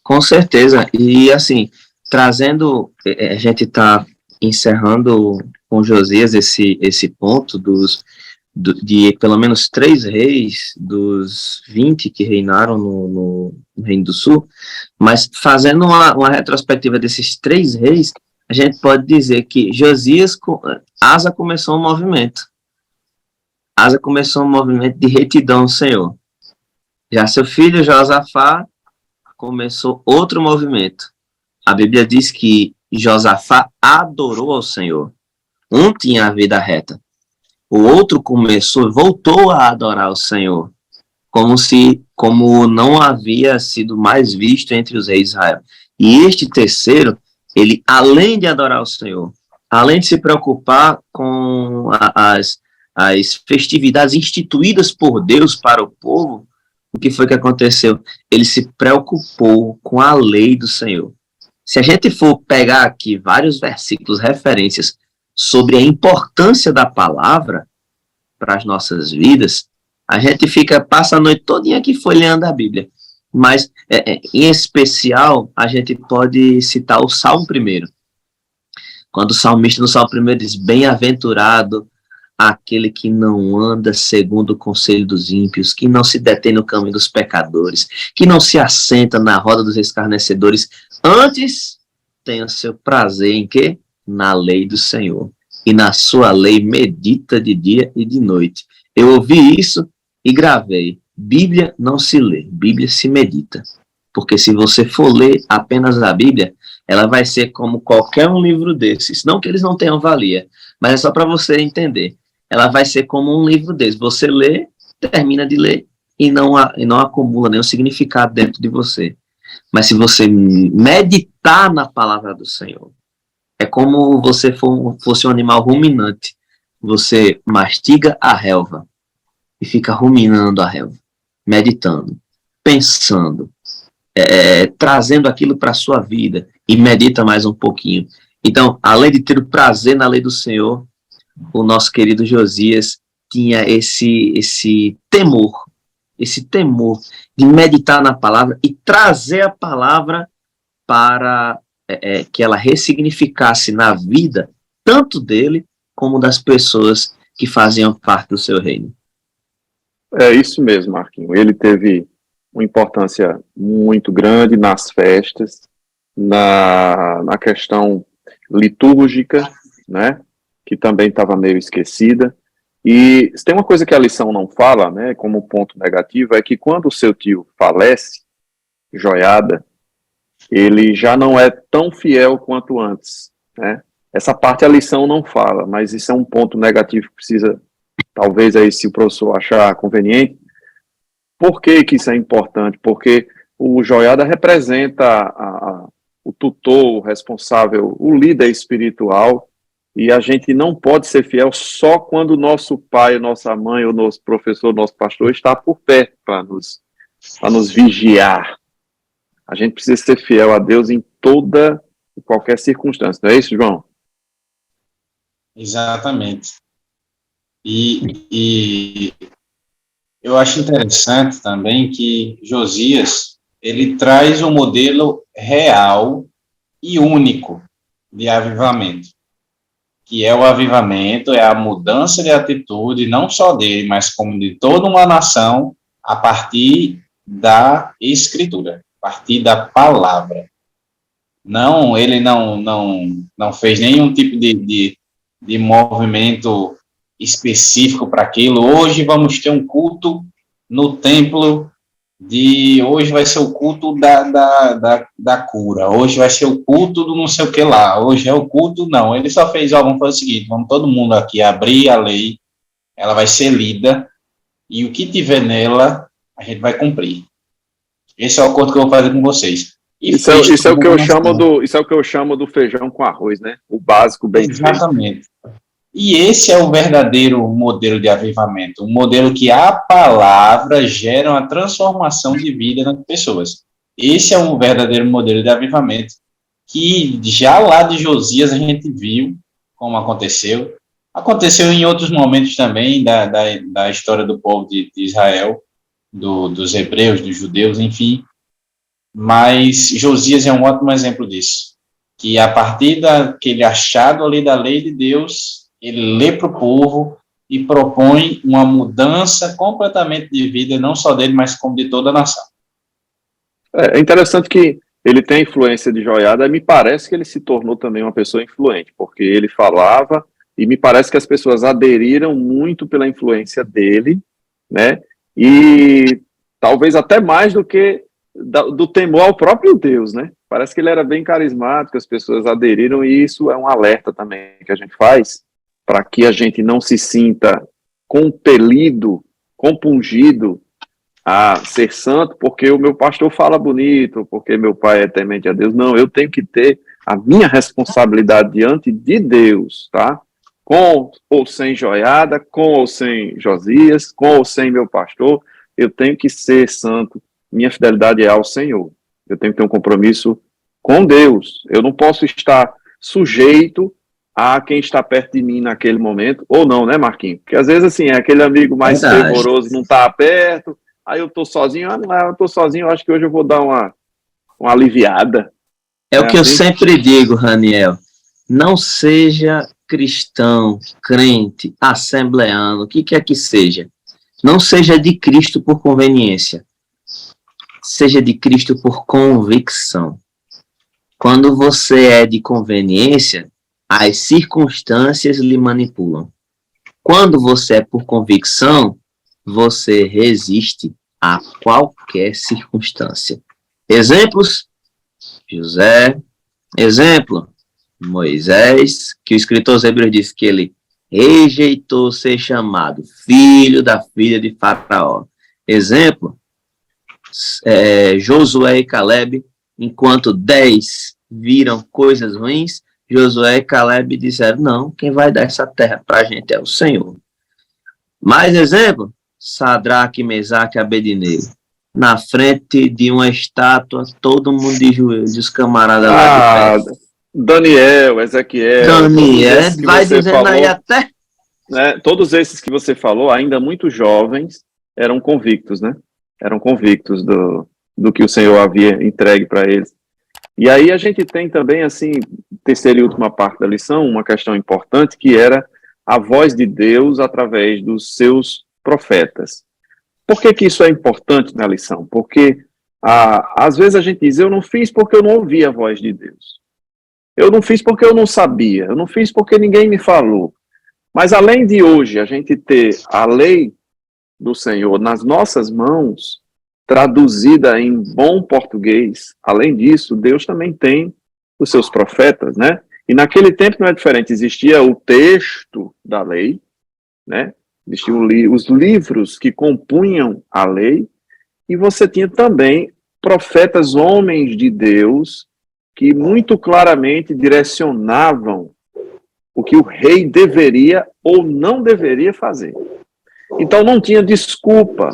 Com certeza. E, assim, trazendo, a gente está encerrando com Josias esse ponto de pelo menos 3 reis dos 20 que reinaram no Reino do Sul, mas fazendo uma retrospectiva desses 3 reis, a gente pode dizer que Asa começou um movimento. Asa começou um movimento de retidão ao Senhor. Já seu filho Josafá começou outro movimento. A Bíblia diz que Josafá adorou ao Senhor. Um tinha a vida reta. O outro voltou a adorar o Senhor, como não havia sido mais visto entre os reis de Israel. E este terceiro, ele, além de adorar o Senhor, além de se preocupar com as festividades instituídas por Deus para o povo, o que foi que aconteceu? Ele se preocupou com a lei do Senhor. Se a gente for pegar aqui vários versículos, referências sobre a importância da palavra para as nossas vidas, a gente passa a noite todinha aqui folheando a Bíblia. Mas, em especial, a gente pode citar o Salmo 1. Quando o salmista no Salmo 1 diz: bem-aventurado aquele que não anda segundo o conselho dos ímpios, que não se detém no caminho dos pecadores, que não se assenta na roda dos escarnecedores, antes tem o seu prazer em quê? Na lei do Senhor. E na sua lei medita de dia e de noite. Eu ouvi isso e gravei. Bíblia não se lê, Bíblia se medita. Porque se você for ler apenas a Bíblia, ela vai ser como qualquer um livro desses. Não que eles não tenham valia, mas é só para você entender. Ela vai ser como um livro desses. Você lê, termina de ler e não acumula nenhum significado dentro de você. Mas se você meditar na palavra do Senhor, é como você fosse um animal ruminante. Você mastiga a relva e fica ruminando a relva, meditando, pensando, trazendo aquilo para a sua vida e medita mais um pouquinho. Então, além de ter o prazer na lei do Senhor, o nosso querido Josias tinha esse temor de meditar na palavra e trazer a palavra para que ela ressignificasse na vida tanto dele como das pessoas que faziam parte do seu reino. É isso mesmo, Marquinhos. Ele teve uma importância muito grande nas festas, na questão litúrgica, né, que também estava meio esquecida. E tem uma coisa que a lição não fala, né, como ponto negativo, é que quando o seu tio falece, Joiada, ele já não é tão fiel quanto antes, né? Essa parte a lição não fala, mas isso é um ponto negativo que precisa, talvez aí se o professor achar conveniente. Por que que isso é importante? Porque o Joiada representa o tutor, o responsável, o líder espiritual, e a gente não pode ser fiel só quando o nosso pai, nossa mãe, o nosso professor, o nosso pastor está por perto para nos vigiar. A gente precisa ser fiel a Deus em toda e qualquer circunstância. Não é isso, João? Exatamente. E eu acho interessante também que Josias, ele traz um modelo real e único de avivamento, que é o avivamento, é a mudança de atitude, não só dele, mas como de toda uma nação, a partir da Escritura, a partir da palavra. Não, ele não fez nenhum tipo de movimento específico para aquilo. Hoje vamos ter um culto no templo hoje vai ser o culto da cura, hoje vai ser o culto do não sei o que lá, hoje é o culto, não, ele só fez, vamos fazer o seguinte, vamos todo mundo aqui abrir a lei, ela vai ser lida, e o que tiver nela, a gente vai cumprir. Esse é o acordo que eu vou fazer com vocês. Isso é o que eu chamo do feijão com arroz, né? O básico bem feito. Exatamente. E esse é o verdadeiro modelo de avivamento, um modelo que a palavra gera uma transformação de vida nas pessoas. Esse é um verdadeiro modelo de avivamento que já lá de Josias a gente viu como aconteceu. Aconteceu em outros momentos também da história do povo de Israel, dos hebreus, dos judeus, enfim. Mas Josias é um ótimo exemplo disso, que a partir daquele achado ali da lei de Deus, ele lê para o povo e propõe uma mudança completamente de vida, não só dele, mas como de toda a nação. É interessante que ele tem influência de Joiada, e me parece que ele se tornou também uma pessoa influente, porque ele falava, e me parece que as pessoas aderiram muito pela influência dele, né? E talvez até mais do que do temor ao próprio Deus, né? Parece que ele era bem carismático, as pessoas aderiram, e isso é um alerta também que a gente faz, para que a gente não se sinta compelido, compungido a ser santo, porque o meu pastor fala bonito, porque meu pai é temente a Deus. Não, eu tenho que ter a minha responsabilidade diante de Deus, tá? Com ou sem Joiada, com ou sem Josias, com ou sem meu pastor, eu tenho que ser santo. Minha fidelidade é ao Senhor. Eu tenho que ter um compromisso com Deus. Eu não posso estar sujeito a quem está perto de mim naquele momento, ou não, né, Marquinhos? Porque às vezes, assim, é aquele amigo mais fervoroso não está perto, aí eu estou sozinho, eu estou sozinho, eu acho que hoje eu vou dar uma aliviada. É o que eu sempre digo, Raniel, não seja cristão, crente, assembleano, o que quer que seja, não seja de Cristo por conveniência, seja de Cristo por convicção. Quando você é de conveniência, as circunstâncias lhe manipulam. Quando você é por convicção, você resiste a qualquer circunstância. Exemplos? José. Exemplo? Moisés, que o escritor aos Hebreus diz que ele rejeitou ser chamado filho da filha de Faraó. Exemplo? Josué e Caleb, enquanto 10 viram coisas ruins, Josué e Caleb disseram, não, quem vai dar essa terra para a gente é o Senhor. Mais exemplo, Sadraque, Mesaque e Abednego. Na frente de uma estátua, todo mundo de joelhos, os camaradas lá de pé. Daniel, Ezequiel. Daniel, vai dizendo falou, aí até... Né, todos esses que você falou, ainda muito jovens, eram convictos, né? Eram convictos do que o Senhor havia entregue para eles. E aí a gente tem também, assim, terceira e última parte da lição, uma questão importante, que era a voz de Deus através dos seus profetas. Por que que isso é importante na lição? Porque às vezes a gente diz, eu não fiz porque eu não ouvi a voz de Deus. Eu não fiz porque eu não sabia. Eu não fiz porque ninguém me falou. Mas além de hoje a gente ter a lei do Senhor nas nossas mãos, traduzida em bom português, além disso, Deus também tem os seus profetas, né? E naquele tempo não é diferente, existia o texto da lei, né? Existiam os livros que compunham a lei, e você tinha também profetas, homens de Deus, que muito claramente direcionavam o que o rei deveria ou não deveria fazer. Então não tinha desculpa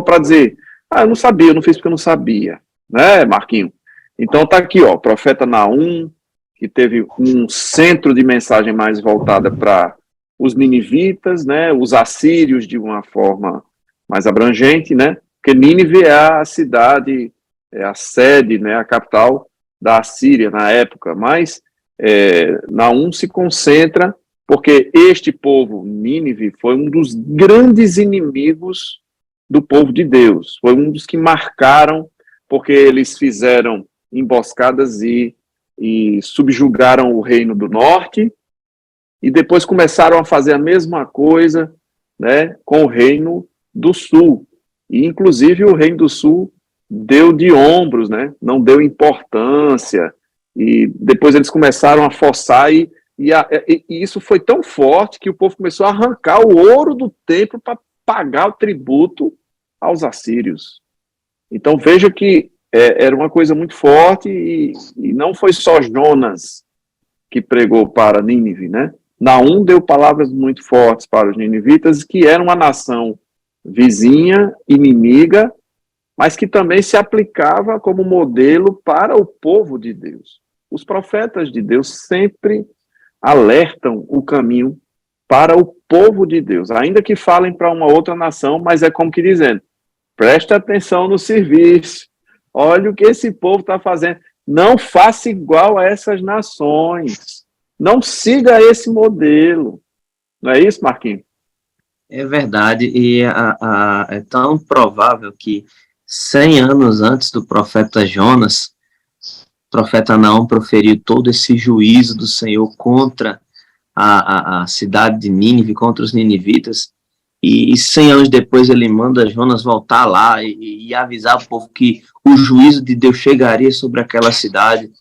para dizer, eu não sabia, eu não fiz porque eu não sabia, né, Marquinho? Então tá aqui, ó, profeta Naum, que teve um centro de mensagem mais voltada para os ninivitas, né, os assírios de uma forma mais abrangente, né, porque Nínive é a cidade, é a sede, né, a capital da Assíria na época, mas Naum se concentra porque este povo, Nínive, foi um dos grandes inimigos do povo de Deus. Foi um dos que marcaram, porque eles fizeram emboscadas e subjugaram o reino do norte, e depois começaram a fazer a mesma coisa, né, com o reino do sul. E, inclusive, o reino do sul deu de ombros, né, não deu importância, e depois eles começaram a forçar e isso foi tão forte que o povo começou a arrancar o ouro do templo para pagar o tributo aos assírios. Então veja que era uma coisa muito forte e não foi só Jonas que pregou para Nínive, né? Naum deu palavras muito fortes para os ninivitas, que eram uma nação vizinha, inimiga, mas que também se aplicava como modelo para o povo de Deus. Os profetas de Deus sempre alertam o caminho para o povo de Deus, ainda que falem para uma outra nação, mas é como que dizendo, presta atenção no serviço, olha o que esse povo está fazendo, não faça igual a essas nações, não siga esse modelo. Não é isso, Marquinhos? É verdade, e é tão provável que 100 anos antes do profeta Jonas, o profeta Naum proferiu todo esse juízo do Senhor contra a cidade de Nínive, contra os ninivitas, e 100 anos depois ele manda Jonas voltar lá e avisar o povo que o juízo de Deus chegaria sobre aquela cidade.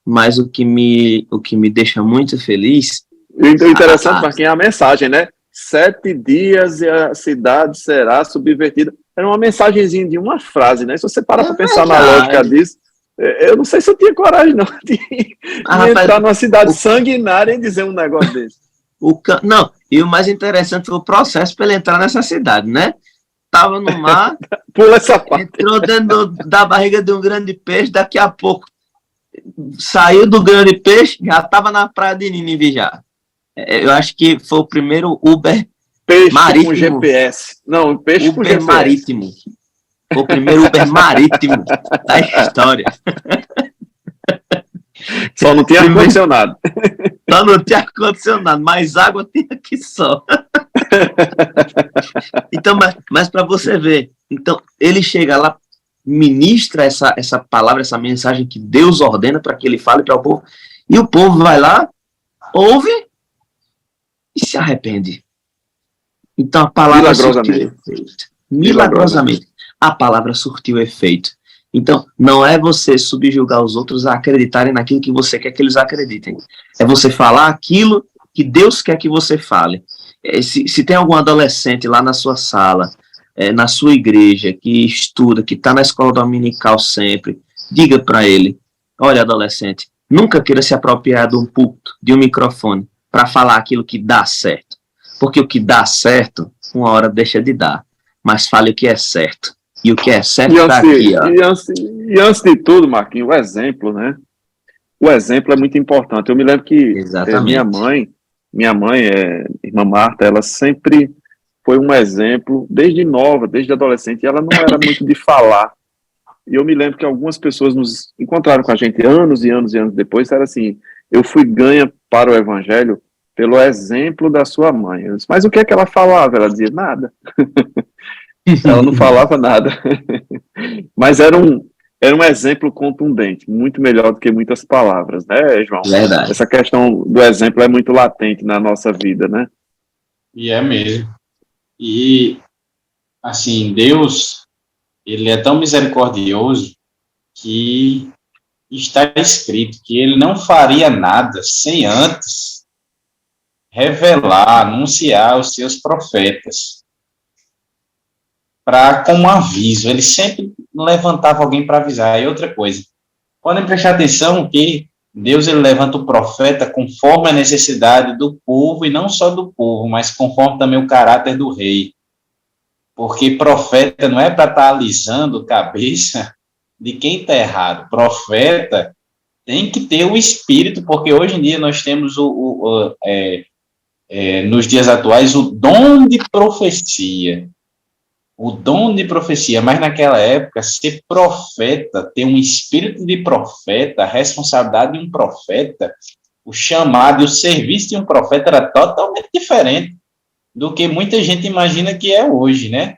Mas o que me deixa muito feliz... O interessante, Marquinhos, é a mensagem, né? 7 dias e a cidade será subvertida. Era uma mensagenzinha de uma frase, né? Se você parar para pensar na lógica disso, eu não sei se eu tinha coragem, não, de entrar numa cidade sanguinária e dizer um negócio desse. Não, e o mais interessante foi o processo para ele entrar nessa cidade, né? Tava no mar, pula essa parte. Entrou dentro da barriga de um grande peixe, daqui a pouco saiu do grande peixe, já estava na praia de Nínive já. Eu acho que foi o primeiro Uber peixe marítimo. Com GPS. Não, peixe Uber com GPS. marítimo. Foi o primeiro Uber marítimo da história. Só não tinha ar-condicionado. Só não tinha ar-condicionado, mas água tinha aqui só. Então, mas para você ver, então ele chega lá, ministra essa palavra, essa mensagem que Deus ordena para que ele fale para o povo, e o povo vai lá, ouve e se arrepende. Então a palavra surtiu efeito. Milagrosamente. A palavra surtiu efeito. Então, não é você subjugar os outros a acreditarem naquilo que você quer que eles acreditem. É você falar aquilo que Deus quer que você fale. Se tem algum adolescente lá na sua sala, na sua igreja, que estuda, que está na escola dominical sempre, diga para ele, olha, adolescente, nunca queira se apropriar de um púlpito, de um microfone, para falar aquilo que dá certo. Porque o que dá certo, uma hora deixa de dar. Mas fale o que é certo. E o que é certo está aqui, ó. E antes de tudo, Marquinhos, o exemplo, né? O exemplo é muito importante. Eu me lembro que minha mãe, irmã Marta, ela sempre foi um exemplo, desde nova, desde adolescente, e ela não era muito de falar, E eu me lembro que algumas pessoas nos encontraram com a gente anos e anos e anos depois, era assim, eu fui ganha para o evangelho pelo exemplo da sua mãe. Eu disse, mas o que é que ela falava? Ela dizia, nada. Ela não falava nada. Mas era um exemplo contundente, muito melhor do que muitas palavras, né, João? Verdade. Essa questão do exemplo é muito latente na nossa vida, né? E é mesmo. E, assim, Deus, ele é tão misericordioso que está escrito que ele não faria nada sem antes revelar, anunciar os seus profetas, para como aviso. Ele sempre levantava alguém para avisar. E outra coisa, podem prestar atenção que Deus ele levanta o profeta conforme a necessidade do povo, e não só do povo, mas conforme também o caráter do rei. Porque profeta não é para estar alisando cabeça de quem está errado. Profeta tem que ter o espírito, porque hoje em dia nós temos nos dias atuais o dom de profecia. O dom de profecia, mas naquela época, ser profeta, ter um espírito de profeta, a responsabilidade de um profeta, o chamado e o serviço de um profeta era totalmente diferente do que muita gente imagina que é hoje, né?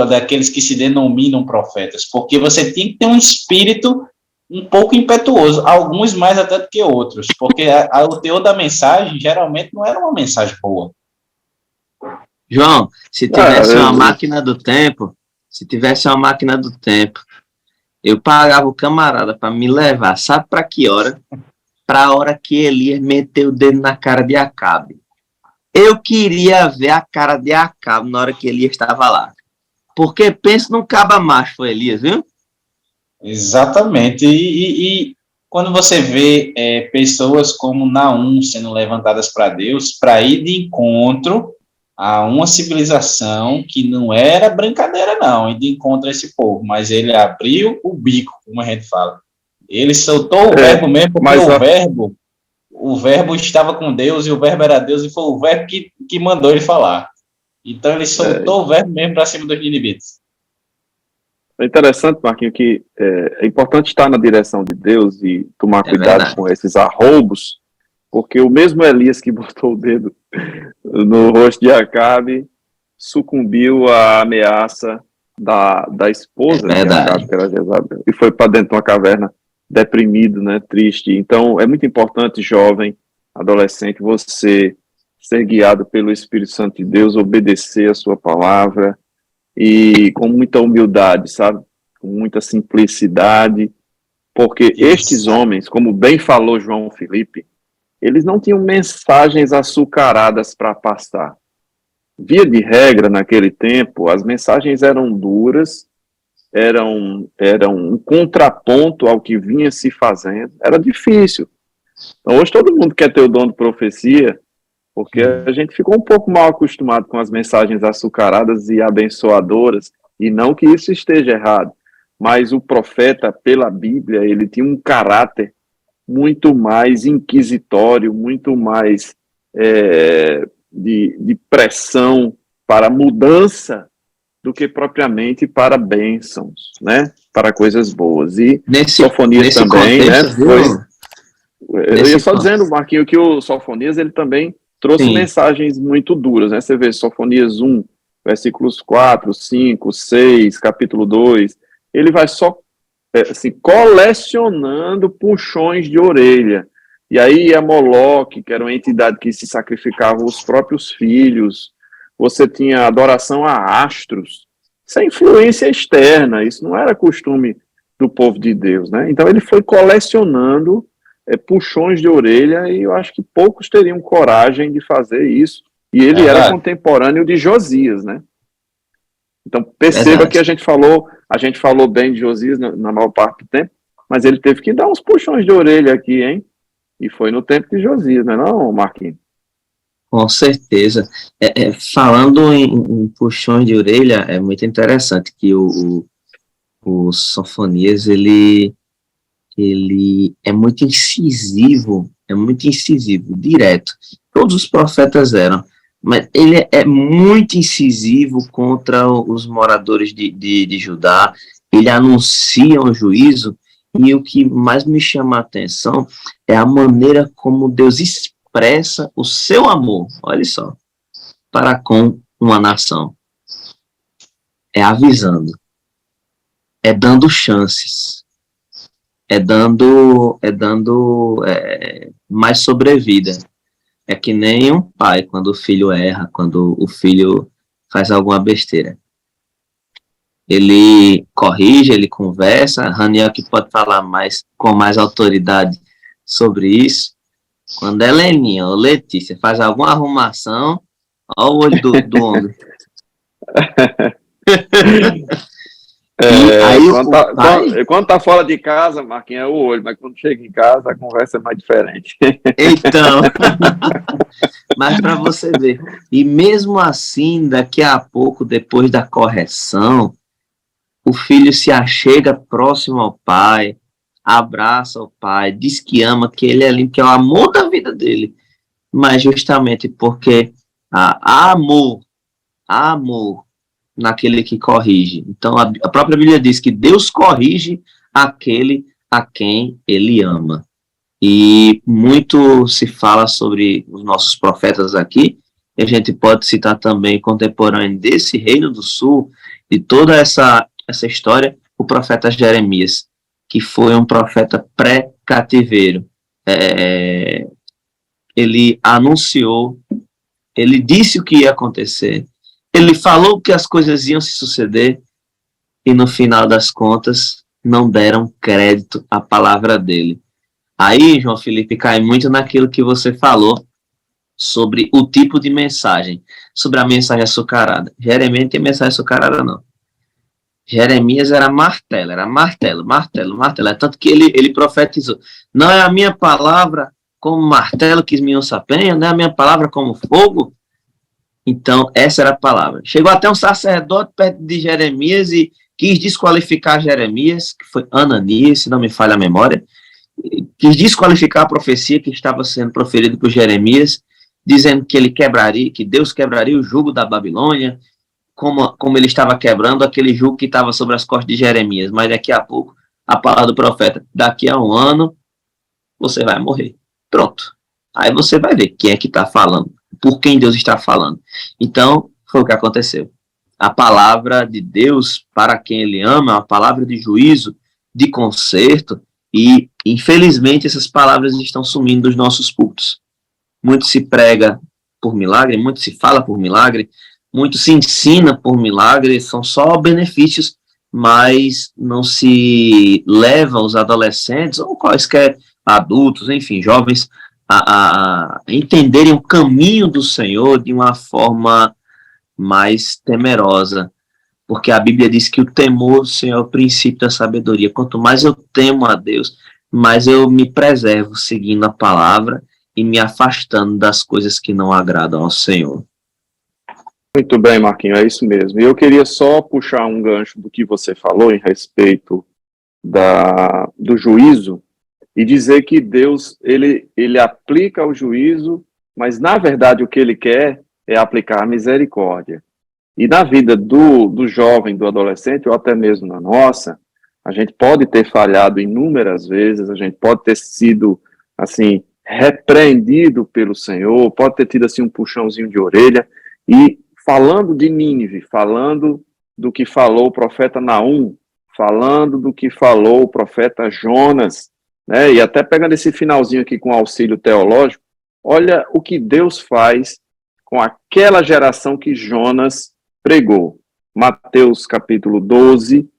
Daqueles que se denominam profetas, porque você tem que ter um espírito um pouco impetuoso, alguns mais até do que outros, porque o teor da mensagem geralmente não era uma mensagem boa. João, se tivesse uma máquina do tempo, eu pagava o camarada para me levar, sabe para que hora? Para a hora que Elias meteu o dedo na cara de Acabe. Eu queria ver a cara de Acabe na hora que Elias estava lá. Porque pensa num caba macho, foi Elias, viu? Exatamente. E quando você vê pessoas como Naum sendo levantadas para Deus, para ir de encontro a uma civilização que não era brincadeira, não, ir de encontro a esse povo, mas ele abriu o bico, como a gente fala. Ele soltou o verbo mesmo, porque o verbo estava com Deus, e o verbo era Deus, e foi o verbo que mandou ele falar. Então ele soltou o verbo mesmo para cima dos ninivitas. É interessante, Marquinhos, que é importante estar na direção de Deus e tomar cuidado com esses arroubos, porque o mesmo Elias que botou o dedo no rosto de Acabe sucumbiu à ameaça da esposa de Acabe, que era Jezabel, e foi para dentro de uma caverna deprimido, né, triste. Então, é muito importante, jovem, adolescente, você ser guiado pelo Espírito Santo de Deus, obedecer a sua palavra, e com muita humildade, sabe? Com muita simplicidade, porque estes homens, como bem falou João Felipe, eles não tinham mensagens açucaradas para passar. Via de regra, naquele tempo, as mensagens eram duras, eram um contraponto ao que vinha se fazendo, era difícil. Então, hoje todo mundo quer ter o dom de profecia, porque a gente ficou um pouco mal acostumado com as mensagens açucaradas e abençoadoras, e não que isso esteja errado, mas o profeta, pela Bíblia, ele tinha um caráter muito mais inquisitório, muito mais de pressão para mudança do que propriamente para bênçãos, né? Para coisas boas. E Sofonias também, contexto, né? Eu ia só dizendo, Marquinho, que o Sofonias, ele também trouxe mensagens muito duras, né? Você vê Sofonias 1, versículos 4, 5, 6, capítulo 2, ele vai só assim, colecionando puxões de orelha. E aí a Moloque, que era uma entidade que se sacrificava os próprios filhos, você tinha adoração a astros, isso é influência externa, isso não era costume do povo de Deus, né? Então ele foi colecionando puxões de orelha, e eu acho que poucos teriam coragem de fazer isso, e ele era contemporâneo de Josias, né? Então perceba que a gente falou bem de Josias na maior parte do tempo, mas ele teve que dar uns puxões de orelha aqui, hein? E foi no tempo de Josias, não é não, Marquinhos? Com certeza. Falando em puxões de orelha, é muito interessante que o Sofonias, ele é muito incisivo, direto. Todos os profetas eram, mas ele é muito incisivo contra os moradores de Judá. ele anuncia um juízo, e o que mais me chama a atenção é a maneira como Deus expressa o seu amor, olha só, para com uma nação. É avisando, é dando chances, é dando mais sobrevida. É que nem um pai quando o filho erra, quando o filho faz alguma besteira. Ele corrige, ele conversa. Raniel que pode falar com mais autoridade sobre isso. Quando a Heleninha ou Letícia faz alguma arrumação, olha o olho do homem. Quando tá fora de casa, Marquinhos, é o olho, mas quando chega em casa, a conversa é mais diferente. Então, mas para você ver, e mesmo assim, daqui a pouco, depois da correção, o filho se achega próximo ao pai, abraça o pai, diz que ama, que ele é lindo, que é o amor da vida dele, mas justamente porque há amor naquele que corrige. Então, a própria Bíblia diz que Deus corrige aquele a quem ele ama. E muito se fala sobre os nossos profetas aqui, e a gente pode citar também contemporâneo desse Reino do Sul, de toda essa história, o profeta Jeremias, que foi um profeta pré-cativeiro. Ele anunciou, ele disse o que ia acontecer, ele falou que as coisas iam se suceder, e no final das contas, não deram crédito à palavra dele. Aí, João Felipe, cai muito naquilo que você falou sobre o tipo de mensagem, sobre a mensagem açucarada. Jeremias não tem mensagem açucarada, não. Jeremias era martelo. É tanto que ele profetizou. Não é a minha palavra como martelo que me sapenha, não é a minha palavra como fogo. Então, essa era a palavra. Chegou até um sacerdote perto de Jeremias e quis desqualificar Jeremias, que foi Ananias, se não me falha a memória, quis desqualificar a profecia que estava sendo proferida por Jeremias, dizendo que ele quebraria, que Deus quebraria o jugo da Babilônia, como ele estava quebrando aquele jugo que estava sobre as costas de Jeremias. Mas daqui a pouco, a palavra do profeta, daqui a um ano, você vai morrer. Pronto. Aí você vai ver quem é que está falando, por quem Deus está falando. Então, foi o que aconteceu. A palavra de Deus, para quem ele ama, é uma palavra de juízo, de conserto, e, infelizmente, essas palavras estão sumindo dos nossos púlpitos. Muito se prega por milagre, muito se fala por milagre, muito se ensina por milagre, são só benefícios, mas não se leva os adolescentes, ou quaisquer adultos, enfim, jovens, a entenderem o caminho do Senhor de uma forma mais temerosa, porque a Bíblia diz que o temor do Senhor é o princípio da sabedoria. Quanto mais eu temo a Deus, mais eu me preservo seguindo a palavra e me afastando das coisas que não agradam ao Senhor. Muito bem, Marquinhos, é isso mesmo. E eu queria só puxar um gancho do que você falou em respeito do juízo e dizer que Deus, ele aplica o juízo, mas na verdade o que ele quer é aplicar a misericórdia. E na vida do jovem, do adolescente, ou até mesmo na nossa, a gente pode ter falhado inúmeras vezes, a gente pode ter sido, assim, repreendido pelo Senhor, pode ter tido, assim, um puxãozinho de orelha. E falando de Nínive, falando do que falou o profeta Naum, falando do que falou o profeta Jonas, né, e até pegando esse finalzinho aqui com auxílio teológico, olha o que Deus faz com aquela geração que Jonas pregou. Mateus capítulo 12,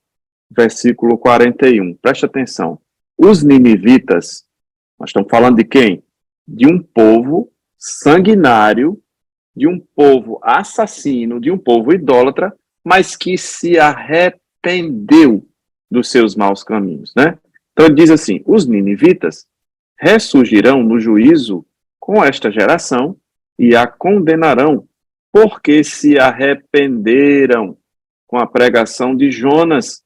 versículo 41. Preste atenção. Os ninivitas, nós estamos falando de quem? De um povo sanguinário, de um povo assassino, de um povo idólatra, mas que se arrependeu dos seus maus caminhos, né? Então ele diz assim, os ninivitas ressurgirão no juízo com esta geração e a condenarão, porque se arrependeram com a pregação de Jonas,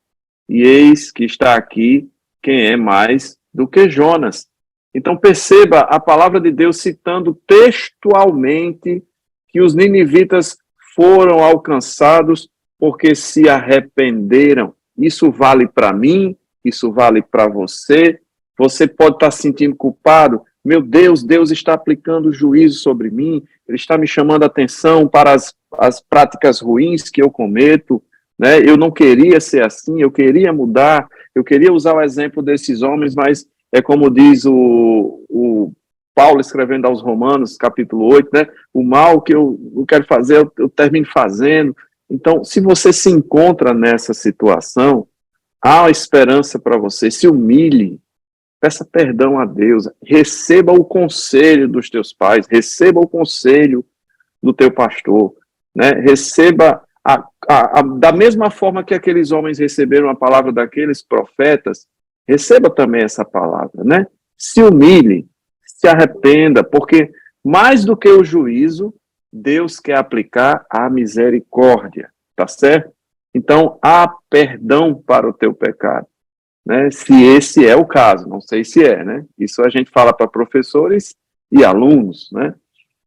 e eis que está aqui quem é mais do que Jonas. Então perceba a palavra de Deus citando textualmente que os ninivitas foram alcançados porque se arrependeram. Isso vale para mim, isso vale para você. Você pode estar se sentindo culpado. Meu Deus, Deus está aplicando juízo sobre mim, Ele está me chamando a atenção para as práticas ruins que eu cometo, né? Eu não queria ser assim, eu queria mudar, eu queria usar o exemplo desses homens, mas é como diz o Paulo escrevendo aos Romanos, capítulo 8, né? O mal que eu não quero fazer, eu termino fazendo. Então, se você se encontra nessa situação, há esperança para você, se humilhe, peça perdão a Deus, receba o conselho dos teus pais, receba o conselho do teu pastor, né? Receba da mesma forma que aqueles homens receberam a palavra daqueles profetas, receba também essa palavra, né? Se humilhe, se arrependa, porque mais do que o juízo, Deus quer aplicar a misericórdia, tá certo? Então, há perdão para o teu pecado, né? Se esse é o caso, não sei se é, né? Isso a gente fala para professores e alunos, né?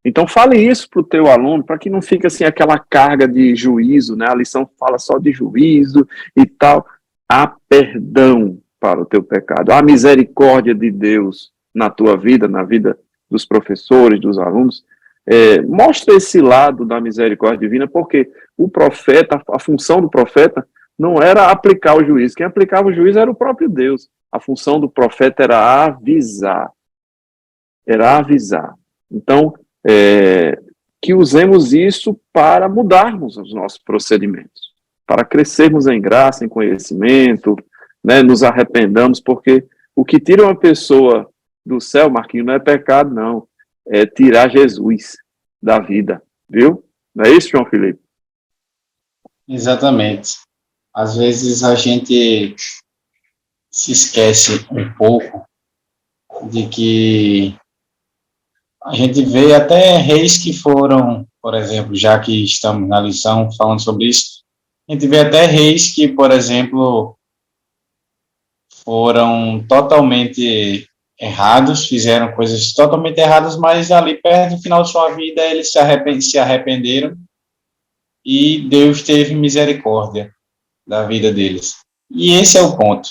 Então, fale isso para o teu aluno, para que não fique assim aquela carga de juízo, né? A lição fala só de juízo e tal. Há perdão para o teu pecado, há misericórdia de Deus na tua vida, na vida dos professores, dos alunos. Mostra esse lado da misericórdia divina, porque o profeta, a função do profeta não era aplicar o juízo. Quem aplicava o juízo era o próprio Deus. A função do profeta era avisar. Era avisar. Então, que usemos isso para mudarmos os nossos procedimentos, para crescermos em graça, em conhecimento, né, nos arrependamos, porque o que tira uma pessoa do céu, Marquinhos, não é pecado, não. É tirar Jesus da vida, viu? Não é isso, João Felipe? Exatamente. Às vezes a gente se esquece um pouco de que a gente vê até reis que foram, por exemplo, já que estamos na lição falando sobre isso, a gente vê até reis que, por exemplo, foram totalmente errados, fizeram coisas totalmente erradas, mas ali perto do final de sua vida eles se arrependeram e Deus teve misericórdia da vida deles. E esse é o ponto.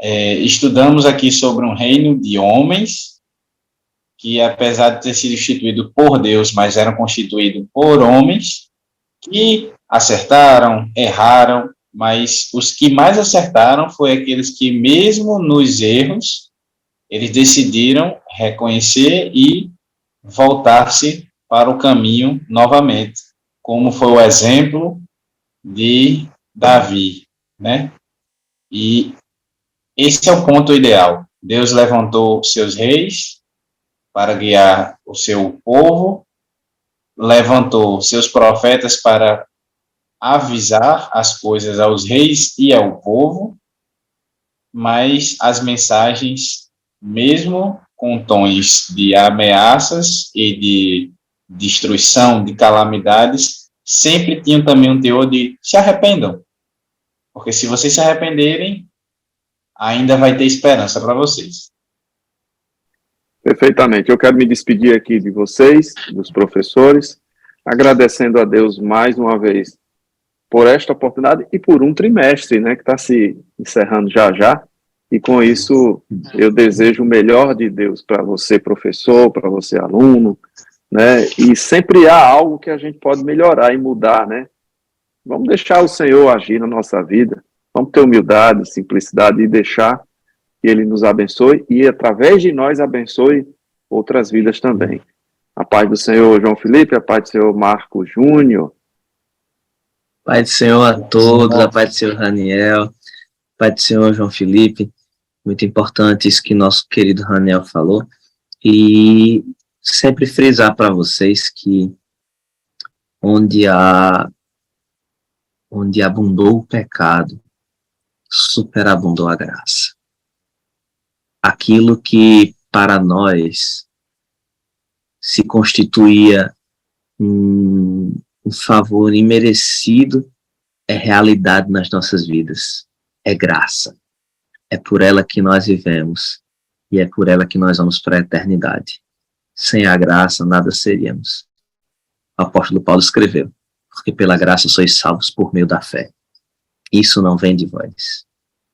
Estudamos aqui sobre um reino de homens que, apesar de ter sido instituído por Deus, mas eram constituídos por homens que acertaram, erraram, mas os que mais acertaram foi aqueles que, mesmo nos erros, eles decidiram reconhecer e voltar-se para o caminho novamente, como foi o exemplo de Davi, né? E esse é o ponto ideal. Deus levantou seus reis para guiar o seu povo, levantou seus profetas para avisar as coisas aos reis e ao povo, mas as mensagens, mesmo com tons de ameaças e de destruição, de calamidades, sempre tinham também um teor de se arrependam, porque se vocês se arrependerem, ainda vai ter esperança para vocês. Perfeitamente. Eu quero me despedir aqui de vocês, dos professores, agradecendo a Deus mais uma vez por esta oportunidade e por um trimestre, né, que está se encerrando já já. E com isso eu desejo o melhor de Deus para você, professor, para você, aluno, né? E sempre há algo que a gente pode melhorar e mudar, né? Vamos deixar o Senhor agir na nossa vida. Vamos ter humildade, simplicidade e deixar que Ele nos abençoe e, através de nós, abençoe outras vidas também. A paz do Senhor, João Felipe, a paz do Senhor, Marco Júnior. Pai do Senhor a todos, a paz do Senhor, Raniel, a paz do Senhor, João Felipe. Muito importante isso que nosso querido Raniel falou. E sempre frisar para vocês que onde abundou o pecado, superabundou a graça. Aquilo que para nós se constituía um favor imerecido é realidade nas nossas vidas, é graça, é por ela que nós vivemos e é por ela que nós vamos para a eternidade. Sem a graça nada seríamos. O apóstolo Paulo escreveu, porque pela graça sois salvos por meio da fé. Isso não vem de vós,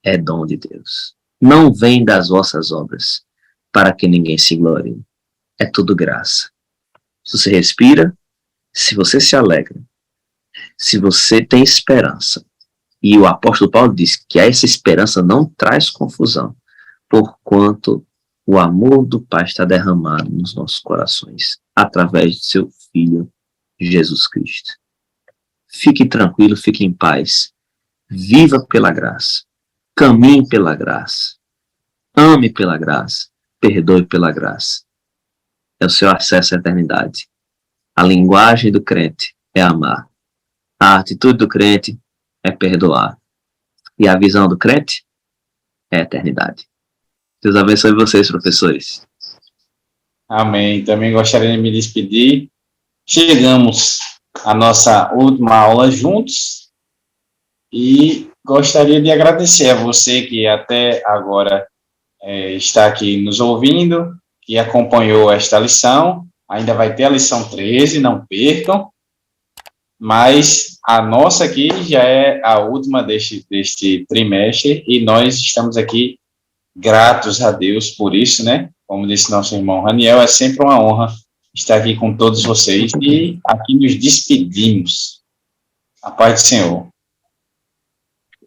é dom de Deus. Não vem das vossas obras, para que ninguém se glorie. É tudo graça. Se você respira, se você se alegra, se você tem esperança, e o apóstolo Paulo diz que essa esperança não traz confusão, porquanto o amor do Pai está derramado nos nossos corações, através de seu Filho, Jesus Cristo. Fique tranquilo, fique em paz. Viva pela graça. Caminhe pela graça. Ame pela graça. Perdoe pela graça. É o seu acesso à eternidade. A linguagem do crente é amar. A atitude do crente é perdoar. E a visão do crente é a eternidade. Deus abençoe vocês, professores. Amém. Também gostaria de me despedir. Chegamos à nossa última aula juntos e gostaria de agradecer a você que até agora está aqui nos ouvindo, que acompanhou esta lição. Ainda vai ter a lição 13, não percam. Mas a nossa aqui já é a última deste trimestre e nós estamos aqui gratos a Deus por isso, né? Como disse nosso irmão Raniel, é sempre uma honra estar aqui com todos vocês e aqui nos despedimos. A paz do Senhor.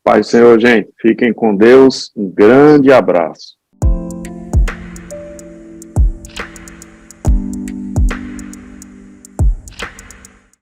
Paz do Senhor, gente. Fiquem com Deus. Um grande abraço.